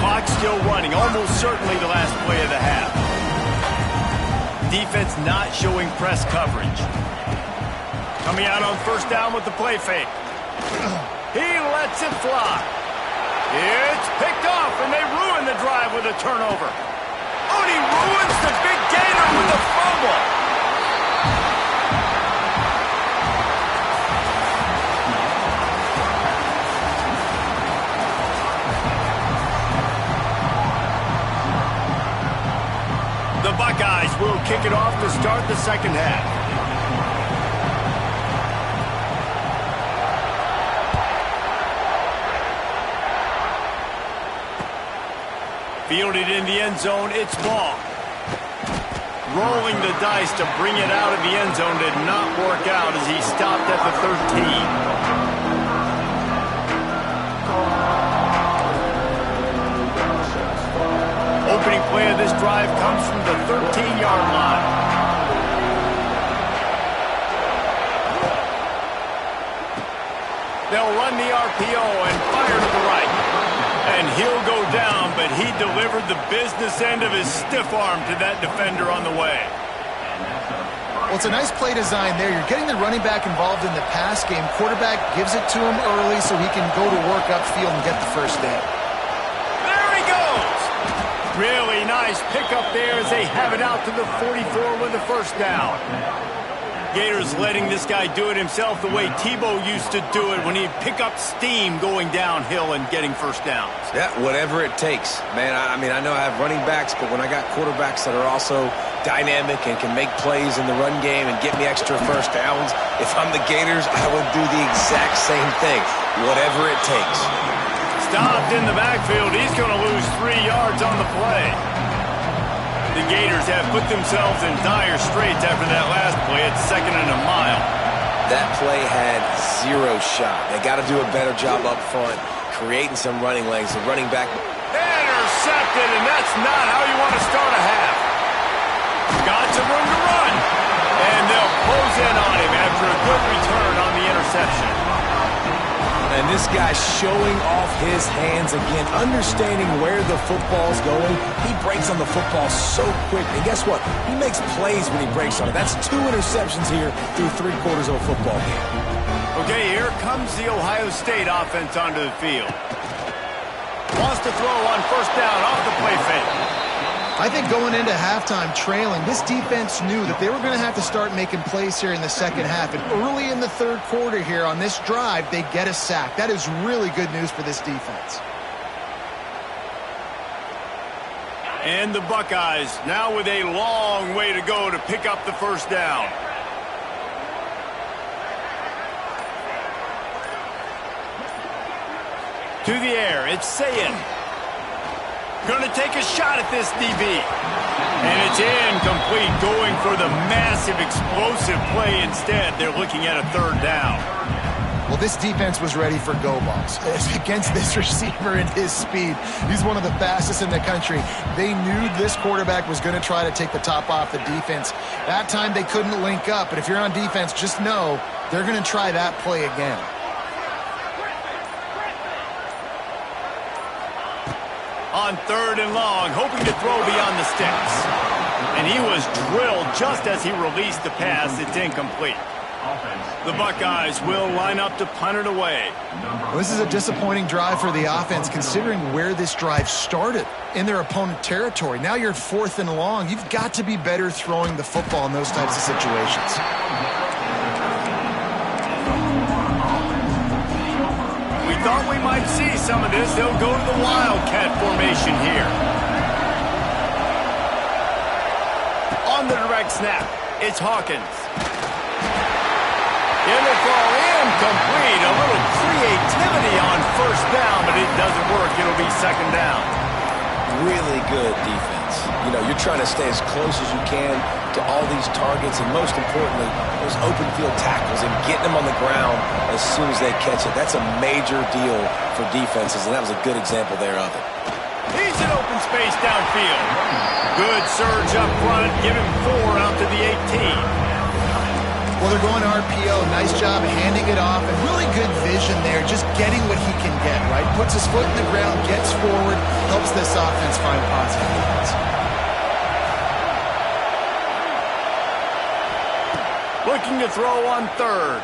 Clock still running, almost certainly the last play of the half. Defense not showing press coverage. Coming out on 1st down with the play fake. He lets it fly. It's picked off, and they ruin the drive with a turnover. Oh, and he ruins the big Gator with a fumble. The Buckeyes will kick it off to start the second half. Fielded in the end zone, it's ball. Rolling the dice to bring it out of the end zone did not work out as he stopped at the 13. Opening play of this drive comes from the 13-yard line. They'll run the RPO and fire to the right. And he'll go down, but he delivered the business end of his stiff arm to that defender on the way. Well, it's a nice play design there. You're getting the running back involved in the pass game. Quarterback gives it to him early so he can go to work upfield and get the first down. There he goes! Really nice pickup there as they have it out to the 44 with the first down. Gators letting this guy do it himself the way Tebow used to do it when he'd pick up steam going downhill and getting first downs. Yeah, whatever it takes. Man, I mean, I know I have running backs, but when I got quarterbacks that are also dynamic and can make plays in the run game and get me extra first downs, if I'm the Gators, I will do the exact same thing, whatever it takes. Stopped in the backfield. He's going to lose 3 yards on the play. The Gators have put themselves in dire straits after that last play at 2nd and a mile. That play had zero shot. They got to do a better job up front, creating some running lanes. The running back intercepted, and that's not how you want to start a half. Got some room to run, and they'll close in on him after a good return on the interception. And this guy's showing off his hands again, understanding where the football's going. He breaks on the football so quick. And guess what? He makes plays when he breaks on it. That's 2 interceptions here through 3/4 of a football game. Okay, here comes the Ohio State offense onto the field. Wants to throw on first down off the play fake. I think going into halftime trailing, this defense knew that they were going to have to start making plays here in the second half. And early in the 3rd quarter here on this drive, they get a sack. That is really good news for this defense. And the Buckeyes now with a long way to go to pick up the first down. To the air, it's Sayin. Going to take a shot at this DB. And it's incomplete, going for the massive explosive play instead. They're looking at a 3rd down. Well, this defense was ready for go balls. Against this receiver and his speed, he's one of the fastest in the country. They knew this quarterback was going to try to take the top off the defense. That time they couldn't link up, but if you're on defense, just know they're going to try that play again. On 3rd and long, hoping to throw beyond the sticks. And he was drilled just as he released the pass. It's incomplete. The Buckeyes will line up to punt it away. Well, this is a disappointing drive for the offense considering where this drive started, in their opponent territory. Now you're at 4th and long. You've got to be better throwing the football in those types of situations. We thought we might see some of this. They'll go to the Wildcat formation here. On the direct snap, it's Hawkins. It'll fall incomplete. A little creativity on first down, but it doesn't work. It'll be 2nd down. Really good defense. You know, you're trying to stay as close as you can to all these targets, and most importantly, those open field tackles and getting them on the ground as soon as they catch it. That's a major deal for defenses, and that was a good example there of it. He's in open space downfield. Good surge up front. Give him 4 out to the 18. Well, they're going RPO. Nice job handing it off, and really good vision there, just getting what he can get, right? Puts his foot in the ground, gets forward, helps this offense find positive points. Looking to throw on 3rd.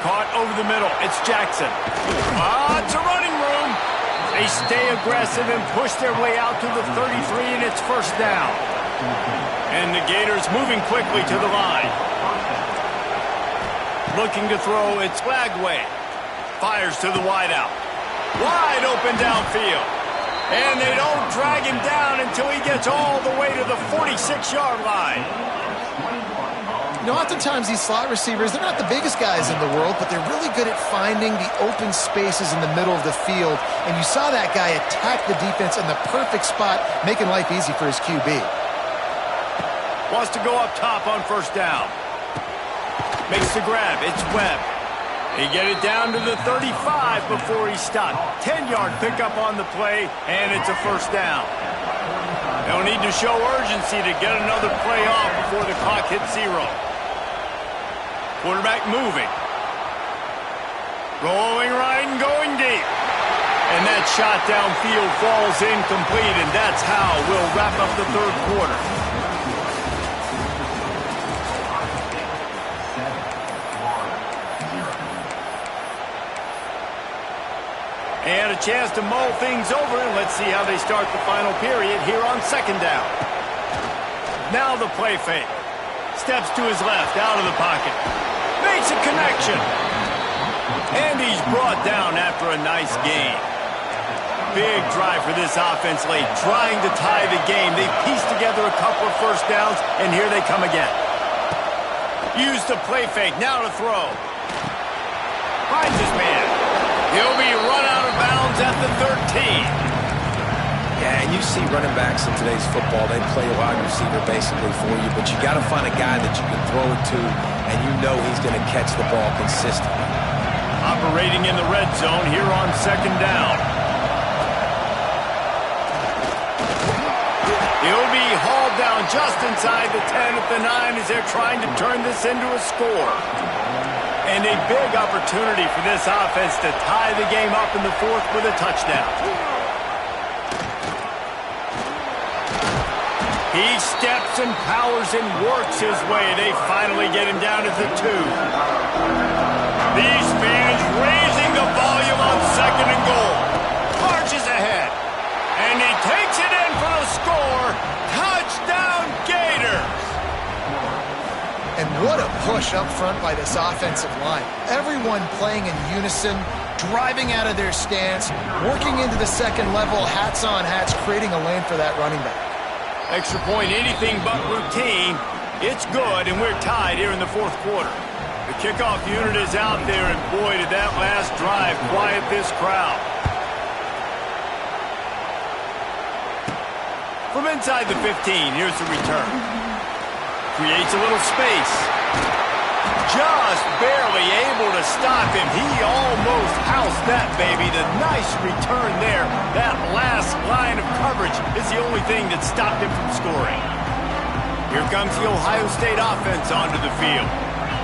Caught over the middle. It's Jackson. It's a running room. They stay aggressive and push their way out to the 33, and it's first down. And the Gators moving quickly to the line. Looking to throw, it's Flagway. Fires to the wideout. Wide open downfield. And they don't drag him down until he gets all the way to the 46-yard line. You know, oftentimes these slot receivers, they're not the biggest guys in the world, but they're really good at finding the open spaces in the middle of the field. And you saw that guy attack the defense in the perfect spot, making life easy for his QB. Wants to go up top on first down. Makes the grab. It's Webb. He get it down to the 35 before he stopped. 10-yard pickup on the play, and it's a first down. They'll need to show urgency to get another play off before the clock hits 0. Quarterback moving. Rolling right and going deep. And that shot downfield falls incomplete, and that's how we'll wrap up the third quarter. And a chance to mull things over, and let's see how they start the final period here on second down. Now the play fake. Steps to his left, out of the pocket. Makes a connection. And he's brought down after a nice gain. Big drive for this offense late, trying to tie the game. They pieced together a couple of first downs, and here they come again. Use the play fake, now to throw. Finds his man. He'll be run out of bounds at the 13. Yeah, and you see running backs in today's football, they play a wide receiver basically for you, but you got to find a guy that you can throw it to, and you know he's going to catch the ball consistently. Operating in the red zone here on second down. He'll be hauled down just inside the 10 at the 9 as they're trying to turn this into a score. And a big opportunity for this offense to tie the game up in the fourth with a touchdown. He steps and powers and works his way. They finally get him down at the 2. These fans raising the volume on second and goal. Marches ahead. And he takes it in for the score. Touchdown Gators! And what a push up front by this offensive line. Everyone playing in unison, driving out of their stance, working into the second level, hats on hats, creating a lane for that running back. Extra point, anything but routine. It's good, and we're tied here in the fourth quarter. The kickoff unit is out there, and boy, did that last drive quiet this crowd. From inside the 15, here's the return. Creates a little space. Just barely able to stop him. He almost housed that baby. The nice return there. That last line of coverage is the only thing that stopped him from scoring. Here comes the Ohio State offense onto the field.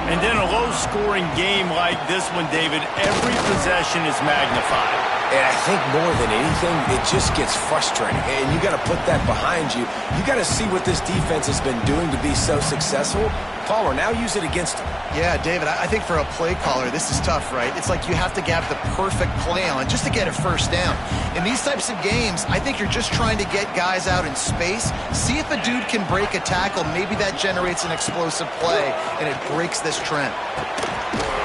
And in a low-scoring game like this one, David, every possession is magnified. And I think more than anything, it just gets frustrating. And you got to put that behind you. You got to see what this defense has been doing to be so successful. Caller, now use it against them. Yeah, David, I think for a play caller, this is tough, right? It's like you have to have the perfect play on just to get a first down. In these types of games, I think you're just trying to get guys out in space, see if a dude can break a tackle. Maybe that generates an explosive play, and it breaks this trend.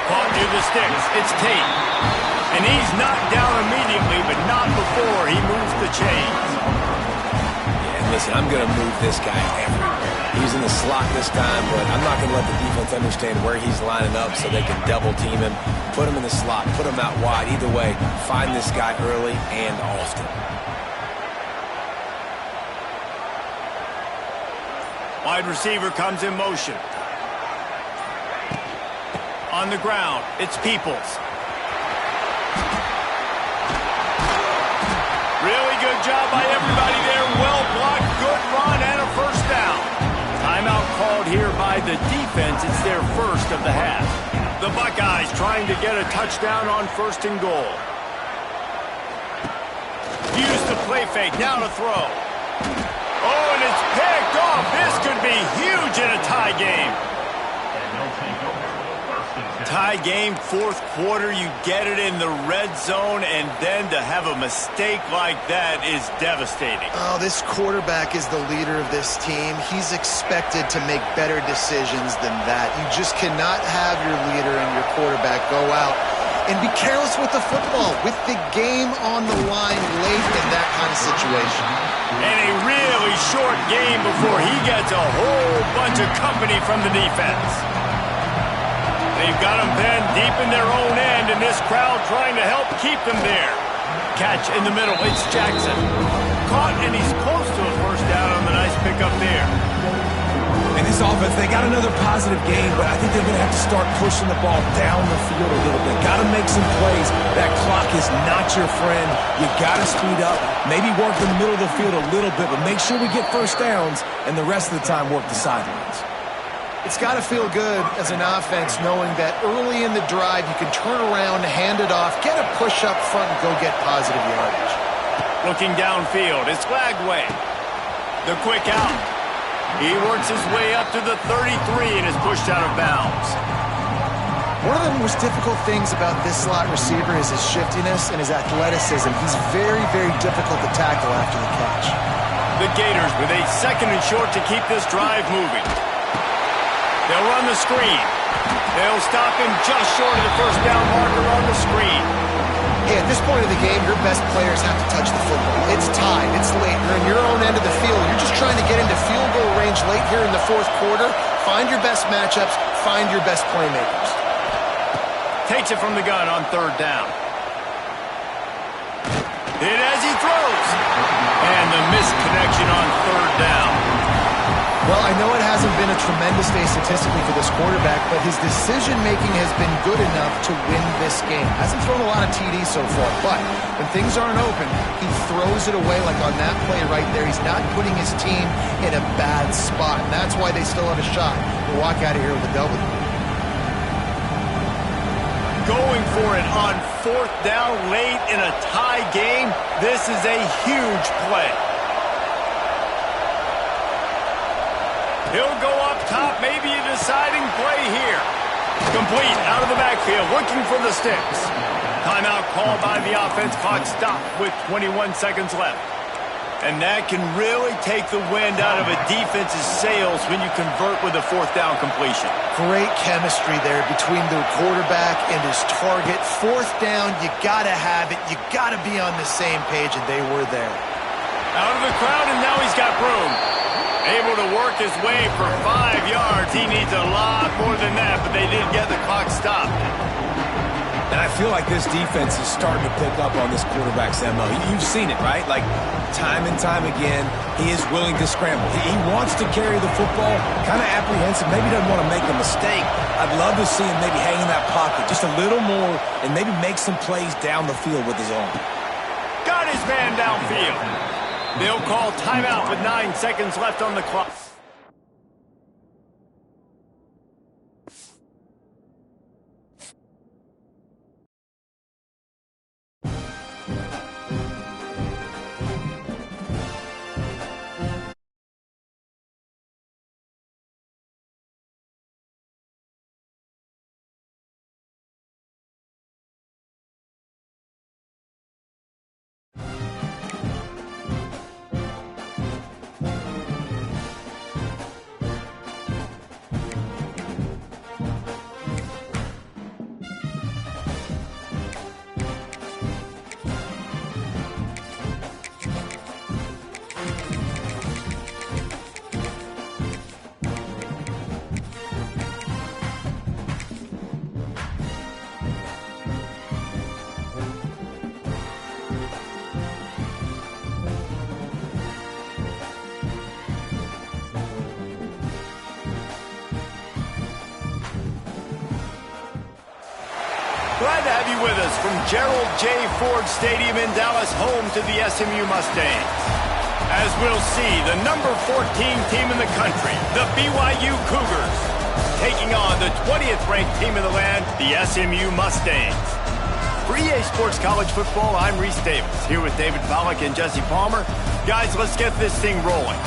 Caught near the sticks. It's Tate. And he's knocked down immediately, but not before he moves the chains. Yeah, listen, I'm going to move this guy everywhere. He's in the slot this time, but I'm not going to let the defense understand where he's lining up so they can double team him, put him in the slot, put him out wide. Either way, find this guy early and often. Wide receiver comes in motion. On the ground, it's Peoples. Really good job by everybody there. Well blocked, good run, and a first down. Timeout called here by the defense. It's their first of the half. The Buckeyes trying to get a touchdown on first and goal. Use the play fake, now to throw. Oh, and it's picked off. This could be huge in a tie game. Tie game, fourth quarter, you get it in the red zone, and then to have a mistake like that is devastating. Oh, this quarterback is the leader of this team. He's expected to make better decisions than that. You just cannot have your leader and your quarterback go out And be careless with the football, with the game on the line late in that kind of situation. And a really short game before he gets a whole bunch of company from the defense. They've got him pinned deep in their own end, and this crowd trying to help keep them there. Catch in the middle, it's Jackson. Caught, and he's close to a first down on the nice pickup there. And this offense, they got another positive game, but I think they're going to have to start pushing the ball down the field a little bit. Got to make some plays. That clock is not your friend. You got to speed up, maybe work in the middle of the field a little bit, but make sure we get first downs, and the rest of the time work the sidelines. It's got to feel good as an offense knowing that early in the drive you can turn around, hand it off, get a push up front, and go get positive yardage. Looking downfield, it's Flagway. The quick out. He works his way up to the 33 and is pushed out of bounds. One of the most difficult things about this slot receiver is his shiftiness and his athleticism. He's very, very difficult to tackle after the catch. The Gators with a second and short to keep this drive moving. They'll run the screen. They'll stop him just short of the first down marker on the screen. Hey, at this point of the game, your best players have to touch the football. It's tied. It's late. You're in your own end of the field. You're just trying to get into field goal range late here in the fourth quarter. Find your best matchups. Find your best playmakers. Takes it from the gun on third down. Hit as he throws. And the missed connection on third down. Well, I know it hasn't been a tremendous day statistically for this quarterback, but his decision-making has been good enough to win this game. Hasn't thrown a lot of TDs so far, but when things aren't open, he throws it away like on that play right there. He's not putting his team in a bad spot, and that's why they still have a shot to walk out of here with a W. Going for it on fourth down late in a tie game. This is a huge play. He'll go up top, maybe a deciding play here. Complete, out of the backfield, looking for the sticks. Timeout called by the offense, clock stopped with 21 seconds left. And that can really take the wind out of a defense's sails when you convert with a fourth down completion. Great chemistry there between the quarterback and his target. Fourth down, you gotta have it. You gotta be on the same page, and they were there. Out of the crowd, and now he's got room. Able to work his way for 5 yards. He needs a lot more than that, but they did get the clock stopped. And I feel like this defense is starting to pick up on this quarterback's MO. You've seen it, right? Like, time and time again, he is willing to scramble. He wants to carry the football, kind of apprehensive, maybe doesn't want to make a mistake. I'd love to see him maybe hang in that pocket just a little more and maybe make some plays down the field with his arm. Got his man downfield. They'll call timeout with 9 seconds left on the clock. Glad to have you with us from Gerald J. Ford Stadium in Dallas, home to the SMU Mustangs. As we'll see, the number 14 team in the country, the BYU Cougars, taking on the 20th ranked team in the land, the SMU Mustangs. For EA Sports College Football, I'm Reese Davis, here with David Pollack and Jesse Palmer. Guys, let's get this thing rolling.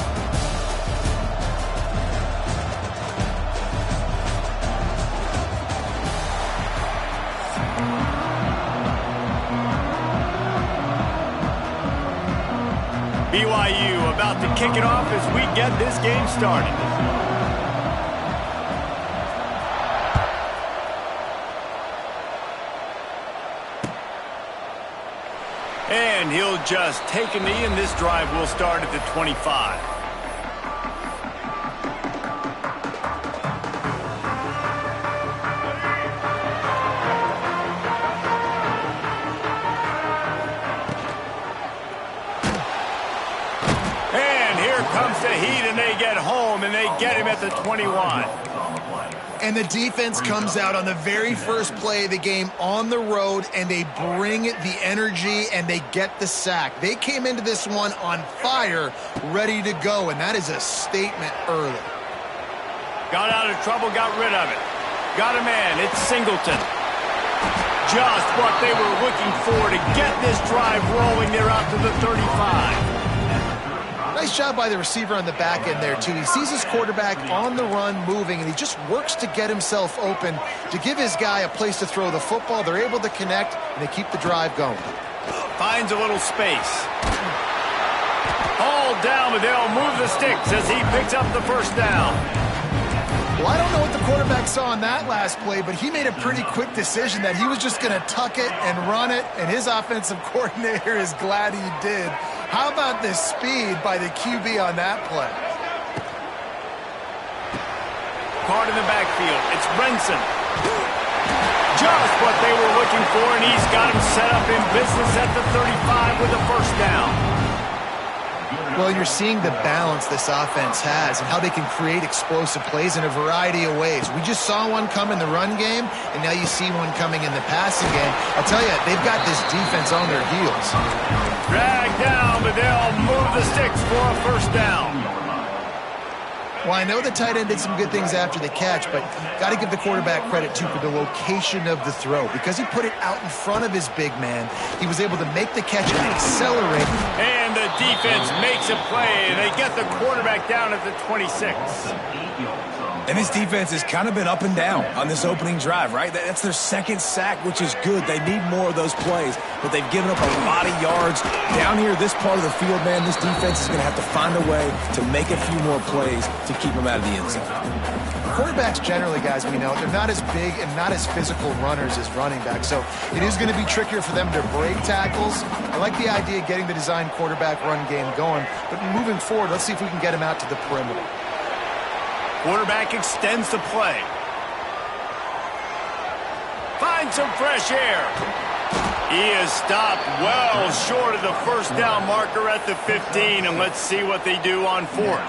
BYU about to kick it off as we get this game started. And he'll just take a knee, and this drive will start at the 25. And here comes the heat, and they get home, and they get him at the 21. And the defense comes out on the very first play of the game on the road, and they bring the energy, and they get the sack. They came into this one on fire, ready to go, and that is a statement early. Got out of trouble, got rid of it. Got a man, it's Singleton. Just what they were looking for to get this drive rolling. They're out to the 35. Nice job by the receiver on the back end there, too. He sees his quarterback on the run moving, and he just works to get himself open to give his guy a place to throw the football. They're able to connect, and they keep the drive going. Finds a little space. All down, but they'll move the sticks as he picks up the first down. Well, I don't know what the quarterback saw on that last play, but he made a pretty quick decision that he was just going to tuck it and run it, and his offensive coordinator is glad he did. How about this speed by the QB on that play? Card in the backfield. It's Brenson. Just what they were looking for, and he's got him set up in business at the 35 with a first down. Well, you're seeing the balance this offense has and how they can create explosive plays in a variety of ways. We just saw one come in the run game, and now you see one coming in the passing game. I'll tell you, they've got this defense on their heels. Dragged down, but they'll move the sticks for a first down. Well, I know the tight end did some good things after the catch, but got to give the quarterback credit, too, for the location of the throw. Because he put it out in front of his big man, he was able to make the catch and accelerate. And the defense makes a play, and they get the quarterback down at the 26. And this defense has kind of been up and down on this opening drive, right? That's their second sack, which is good. They need more of those plays, but they've given up a lot of yards. Down here, this part of the field, man, this defense is going to have to find a way to make a few more plays to keep them out of the end zone. Quarterbacks generally, guys, we know, they're not as big and not as physical runners as running backs, so it is going to be trickier for them to break tackles. I like the idea of getting the design quarterback run game going, but moving forward, let's see if we can get him out to the perimeter. Quarterback extends the play. Finds some fresh air. He is stopped well short of the first down marker at the 15, and let's see what they do on fourth.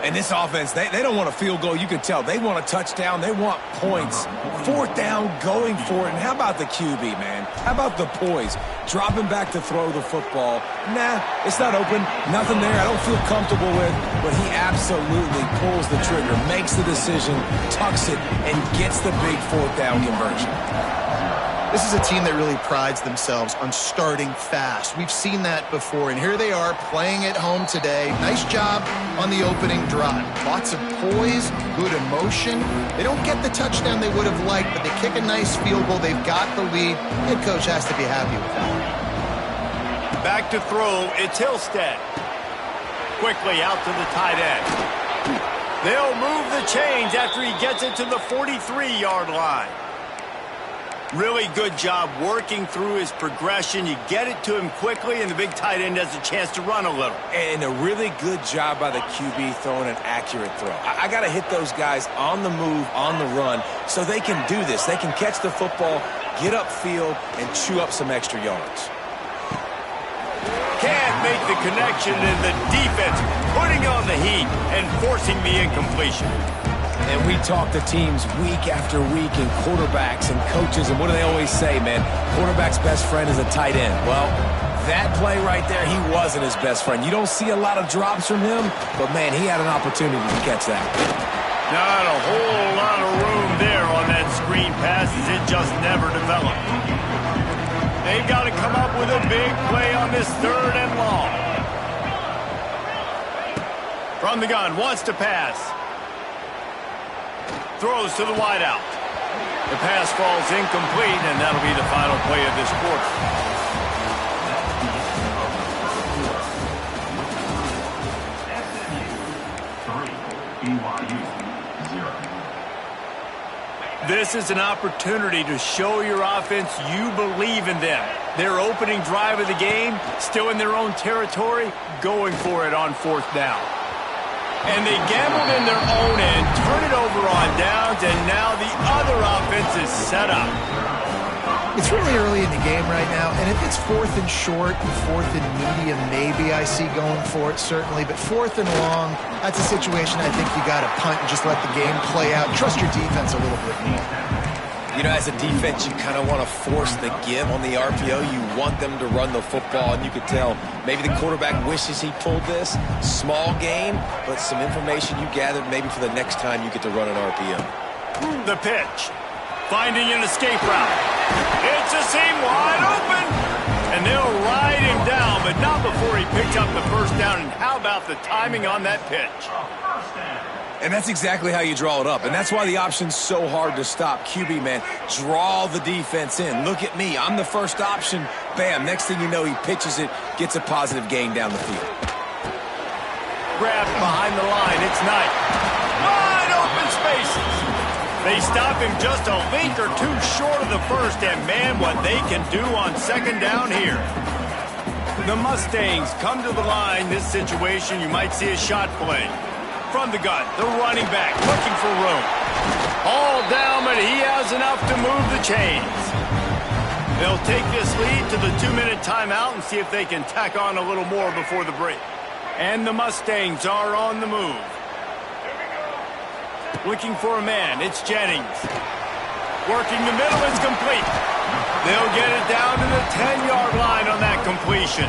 And this offense, they don't want a field goal. You can tell. They want a touchdown. They want points. Fourth down, going for it. And how about the QB, man? How about the poise? Dropping back to throw the football. Nah, it's not open. Nothing there I don't feel comfortable with. But he absolutely pulls the trigger, makes the decision, tucks it, and gets the big fourth down conversion. This is a team that really prides themselves on starting fast. We've seen that before, and here they are playing at home today. Nice job on the opening drive. Lots of poise, good emotion. They don't get the touchdown they would have liked, but they kick a nice field goal. They've got the lead. Head coach has to be happy with that. Back to throw, it's Hillstead. Quickly out to the tight end. They'll move the chains after he gets it to the 43-yard line. Really good job working through his progression. You get it to him quickly, and the big tight end has a chance to run a little. And a really good job by the QB throwing an accurate throw. I got to hit those guys on the move, on the run, so they can do this. They can catch the football, get upfield, and chew up some extra yards. Can't make the connection, and the defense putting on the heat and forcing the incompletion. And we talk to teams week after week and quarterbacks and coaches, and what do they always say, man? Quarterback's best friend is a tight end. Well, that play right there, he wasn't his best friend. You don't see a lot of drops from him, but, man, he had an opportunity to catch that. Not a whole lot of room there on that screen pass as it just never developed. They've got to come up with a big play on this third and long. From the gun, wants to pass. Throws to the wideout. The pass falls incomplete, and that'll be the final play of this quarter. This is an opportunity to show your offense you believe in them. Their opening drive of the game, still in their own territory, going for it on 4th down. And they gambled in their own end, turn it over on downs, and now the other offense is set up. It's really early in the game right now, and if it's 4th and short, 4th and medium, maybe I see going for it, certainly. But 4th and long, that's a situation I think you got to punt and just let the game play out. Trust your defense a little bit more. You know, as a defense, you kind of want to force the give on the RPO. You want them to run the football, and you could tell maybe the quarterback wishes he pulled this. Small game, but some information you gathered maybe for the next time you get to run an RPO. The pitch. Finding an escape route. It's a seam wide open. And they'll ride him down, but not before he picks up the 1st down. And how about the timing on that pitch? And that's exactly how you draw it up. And that's why the option's so hard to stop. QB, man, draw the defense in. Look at me. I'm the first option. Bam. Next thing you know, he pitches it, gets a positive gain down the field. Grabbed behind the line. It's Knight. Wide open spaces. They stop him just a link or two short of the 1st, and man, what they can do on 2nd down here. The Mustangs come to the line. This situation, you might see a shot play. From the gun, the running back looking for room. All down, but he has enough to move the chains. They'll take this lead to the 2-minute timeout and see if they can tack on a little more before the break. And the Mustangs are on the move. Looking for a man. It's Jennings. Working the middle is complete. They'll get it down to the 10-yard line on that completion.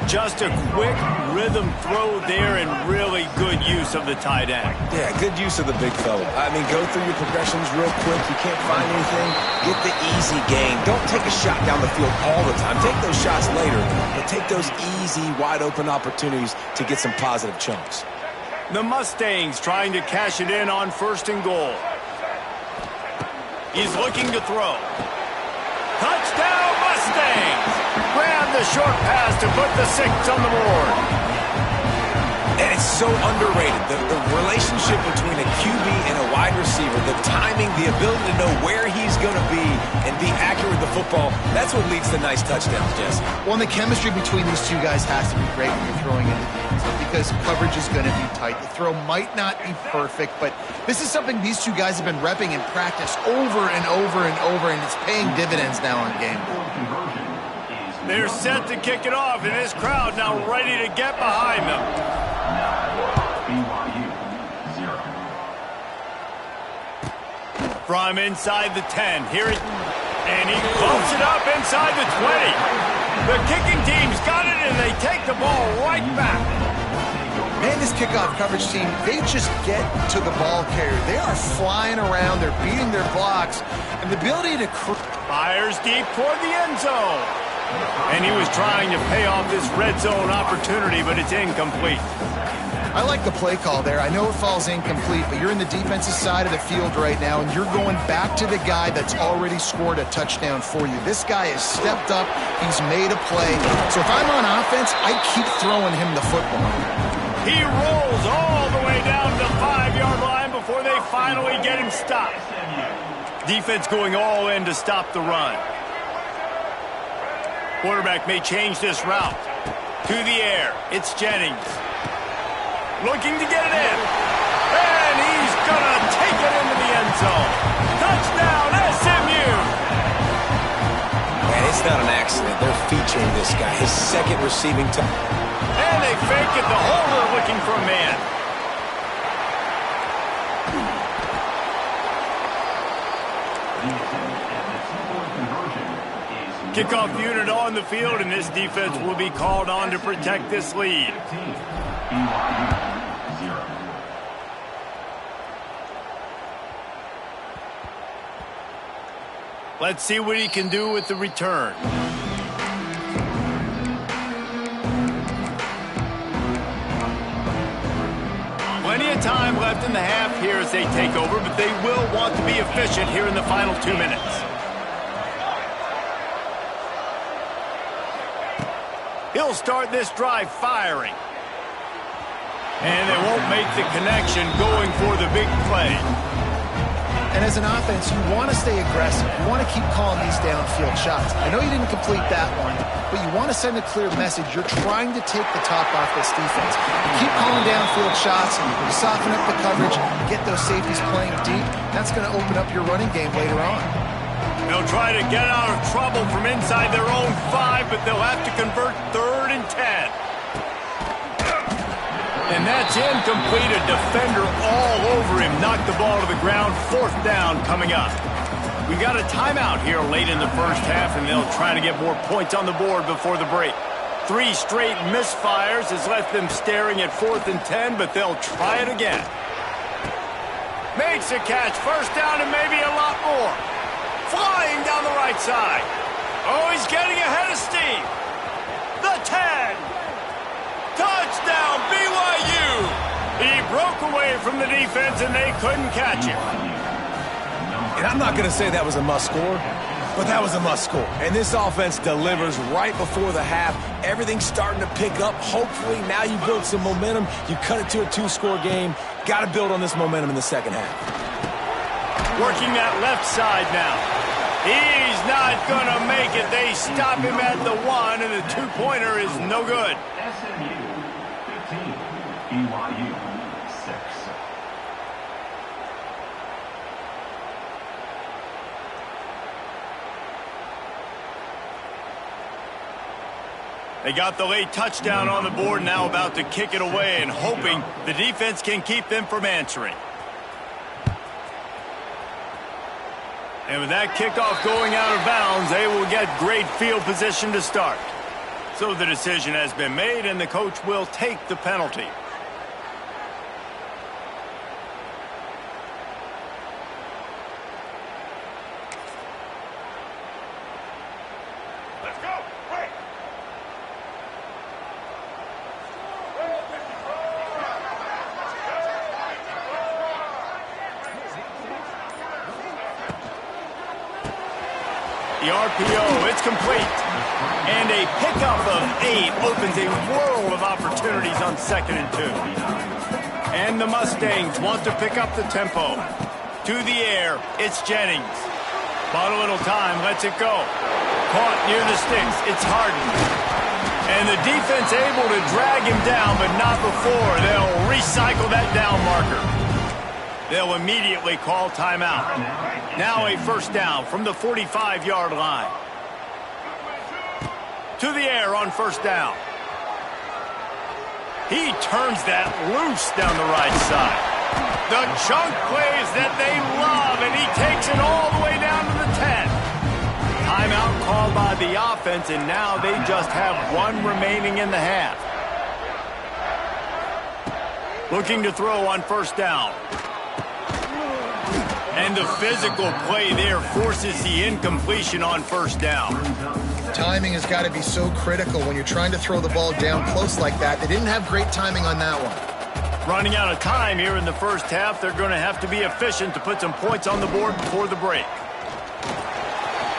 Just a quick rhythm throw there and really good use of the tight end. Yeah, good use of the big fella. I mean, go through your progressions real quick. You can't find anything. Get the easy gain. Don't take a shot down the field all the time. Take those shots later, but take those easy, wide-open opportunities to get some positive chunks. The Mustangs trying to cash it in on 1st and goal. He's looking to throw. Touchdown, Mustangs! Grab the short pass to put the 6 on the board. And it's so underrated. The relationship between a QB and a wide receiver, the timing, the ability to know where he's going to be and be accurate with the football, that's what leads to nice touchdowns, Jesse. Well, and the chemistry between these two guys has to be great when you're throwing into the end zone because coverage is going to be tight. The throw might not be perfect, but this is something these two guys have been repping in practice over and over and over, and it's paying dividends now on game day. They're set to kick it off, and this crowd now ready to get behind them. From inside the 10, here it, and he bumps it up inside the 20. The kicking team's got it, and they take the ball right back. Man, this kickoff coverage team, they just get to the ball carrier. They are flying around, they're beating their blocks, and the ability to... Fires deep toward the end zone. And he was trying to pay off this red zone opportunity, but it's incomplete. I like the play call there. I know it falls incomplete, but you're in the defensive side of the field right now, and you're going back to the guy that's already scored a touchdown for you. This guy has stepped up. He's made a play. So if I'm on offense, I keep throwing him the football. He rolls all the way down to the 5-yard line before they finally get him stopped. Defense going all in to stop the run. Quarterback may change this route. To the air. It's Jennings. Looking to get it in. And he's going to take it into the end zone. Touchdown, SMU. Man, it's not an accident. They're featuring this guy. His 2nd receiving time. And they fake it. The holder looking for a man. Kickoff unit on the field, and this defense will be called on to protect this lead. Let's see what he can do with the return. Plenty of time left in the half here as they take over, but they will want to be efficient here in the final 2 minutes. He'll start this drive firing. And they won't make the connection going for the big play. And as an offense, you want to stay aggressive. You want to keep calling these downfield shots. I know you didn't complete that one, but you want to send a clear message. You're trying to take the top off this defense. You keep calling downfield shots, you soften up the coverage, get those safeties playing deep. That's going to open up your running game later on. They'll try to get out of trouble from inside their own 5, but they'll have to convert 3rd and 10. And that's incomplete. A defender all over him. Knocked the ball to the ground. 4th down coming up. We got a timeout here late in the first half, and they'll try to get more points on the board before the break. 3 straight misfires has left them staring at 4th and 10, but they'll try it again. Makes a catch. 1st down and maybe a lot more. Flying down the right side. Oh, he's getting ahead of steam. The 10. Touchdown, BYU! He broke away from the defense, and they couldn't catch him. And I'm not going to say that was a must-score, but that was a must-score. And this offense delivers right before the half. Everything's starting to pick up. Hopefully, now you build some momentum. You cut it to a 2-score game. Got to build on this momentum in the second half. Working that left side now. He's not going to make it. They stop him at the 1, and the 2-pointer is no good. SMU 15, BYU 6. They got the late touchdown on the board, now about to kick it away and hoping the defense can keep them from answering. And with that kickoff going out of bounds, they will get great field position to start. So the decision has been made, and the coach will take the penalty. Let's go. Break. The RPO, it's complete. And a pickup of 8 opens a world of opportunities on 2nd and 2. And the Mustangs want to pick up the tempo. To the air, it's Jennings. Bought a little time, lets it go. Caught near the sticks, it's Harden. And the defense able to drag him down, but not before. They'll recycle that down marker. They'll immediately call timeout. Now a 1st down from the 45-yard line. To the air on 1st down. He turns that loose down the right side. The chunk plays that they love, and he takes it all the way down to the 10. Timeout called by the offense, and now they just have 1 remaining in the half. Looking to throw on 1st down. And the physical play there forces the incompletion on 1st down. Timing has got to be so critical when you're trying to throw the ball down close like that. They didn't have great timing on that one. Running out of time here in the first half, they're going to have to be efficient to put some points on the board before the break.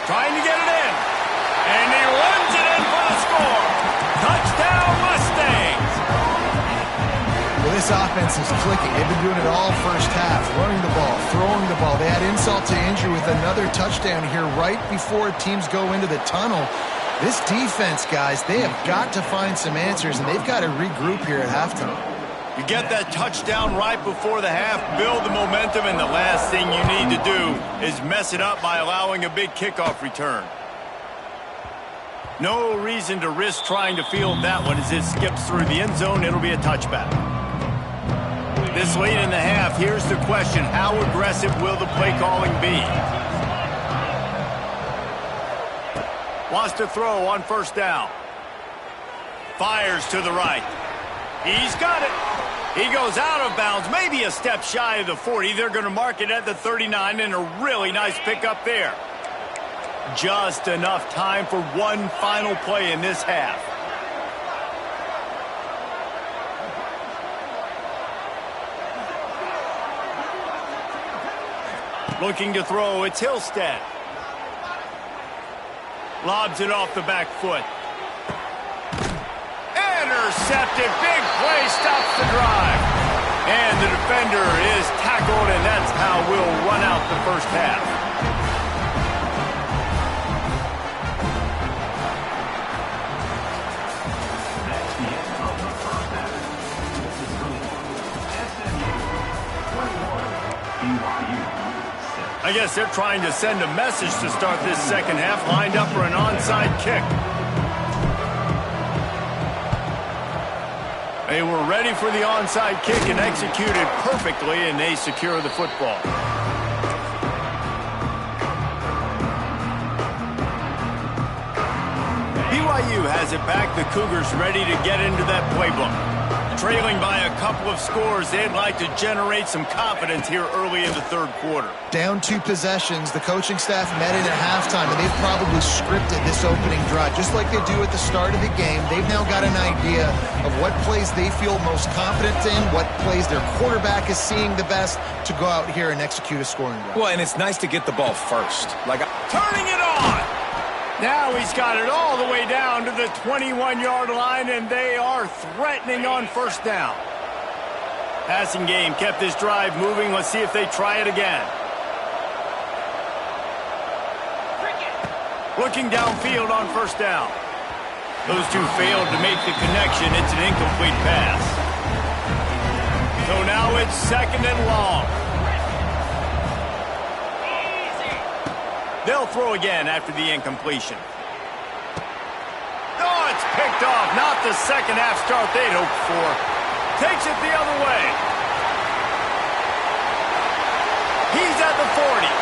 Trying to get it in. And he runs it in for the score. Touchdown, Mustangs. Well, this offense is clicking. They've been doing it all first half, running the ball, throwing the ball. They had insult to injury with another touchdown here right before teams go into the tunnel. This defense, guys, they have got to find some answers, and they've got to regroup here at halftime. You get that touchdown right before the half, build the momentum, and the last thing you need to do is mess it up by allowing a big kickoff return. No reason to risk trying to field that one as it skips through the end zone. It'll be a touchback. This late in the half, here's the question. How aggressive will the play calling be? Wants to throw on 1st down. Fires to the right. He's got it. He goes out of bounds, maybe a step shy of the 40. They're going to mark it at the 39, and a really nice pickup there. Just enough time for one final play in this half. Looking to throw, it's Hillstead. Lobs it off the back foot. Intercepted, big play, stops the drive. And the defender is tackled, and that's how we'll run out the first half. That's the end of the first half. This is SMU 21, BYU 6. I guess they're trying to send a message to start this second half, lined up for an onside kick. They were ready for the onside kick and executed perfectly, and they secure the football. BYU has it back. The Cougars ready to get into that playbook. Trailing by a couple of scores, they'd like to generate some confidence here early in the third quarter. Down 2 possessions, the coaching staff met in at halftime, and they've probably scripted this opening drive. Just like they do at the start of the game, they've now got an idea of what plays they feel most confident in, what plays their quarterback is seeing the best to go out here and execute a scoring drive. Well, and it's nice to get the ball first. Turning it on! Now he's got it all the way down to the 21-yard line, and they are threatening on first down. Passing game kept this drive moving. Let's see if they try it again. Looking downfield on first down. Those two failed to make the connection. It's an incomplete pass. So now it's second and long. They'll throw again after the incompletion. Oh, it's picked off. Not the second half start they'd hoped for. Takes it the other way. He's at the 40.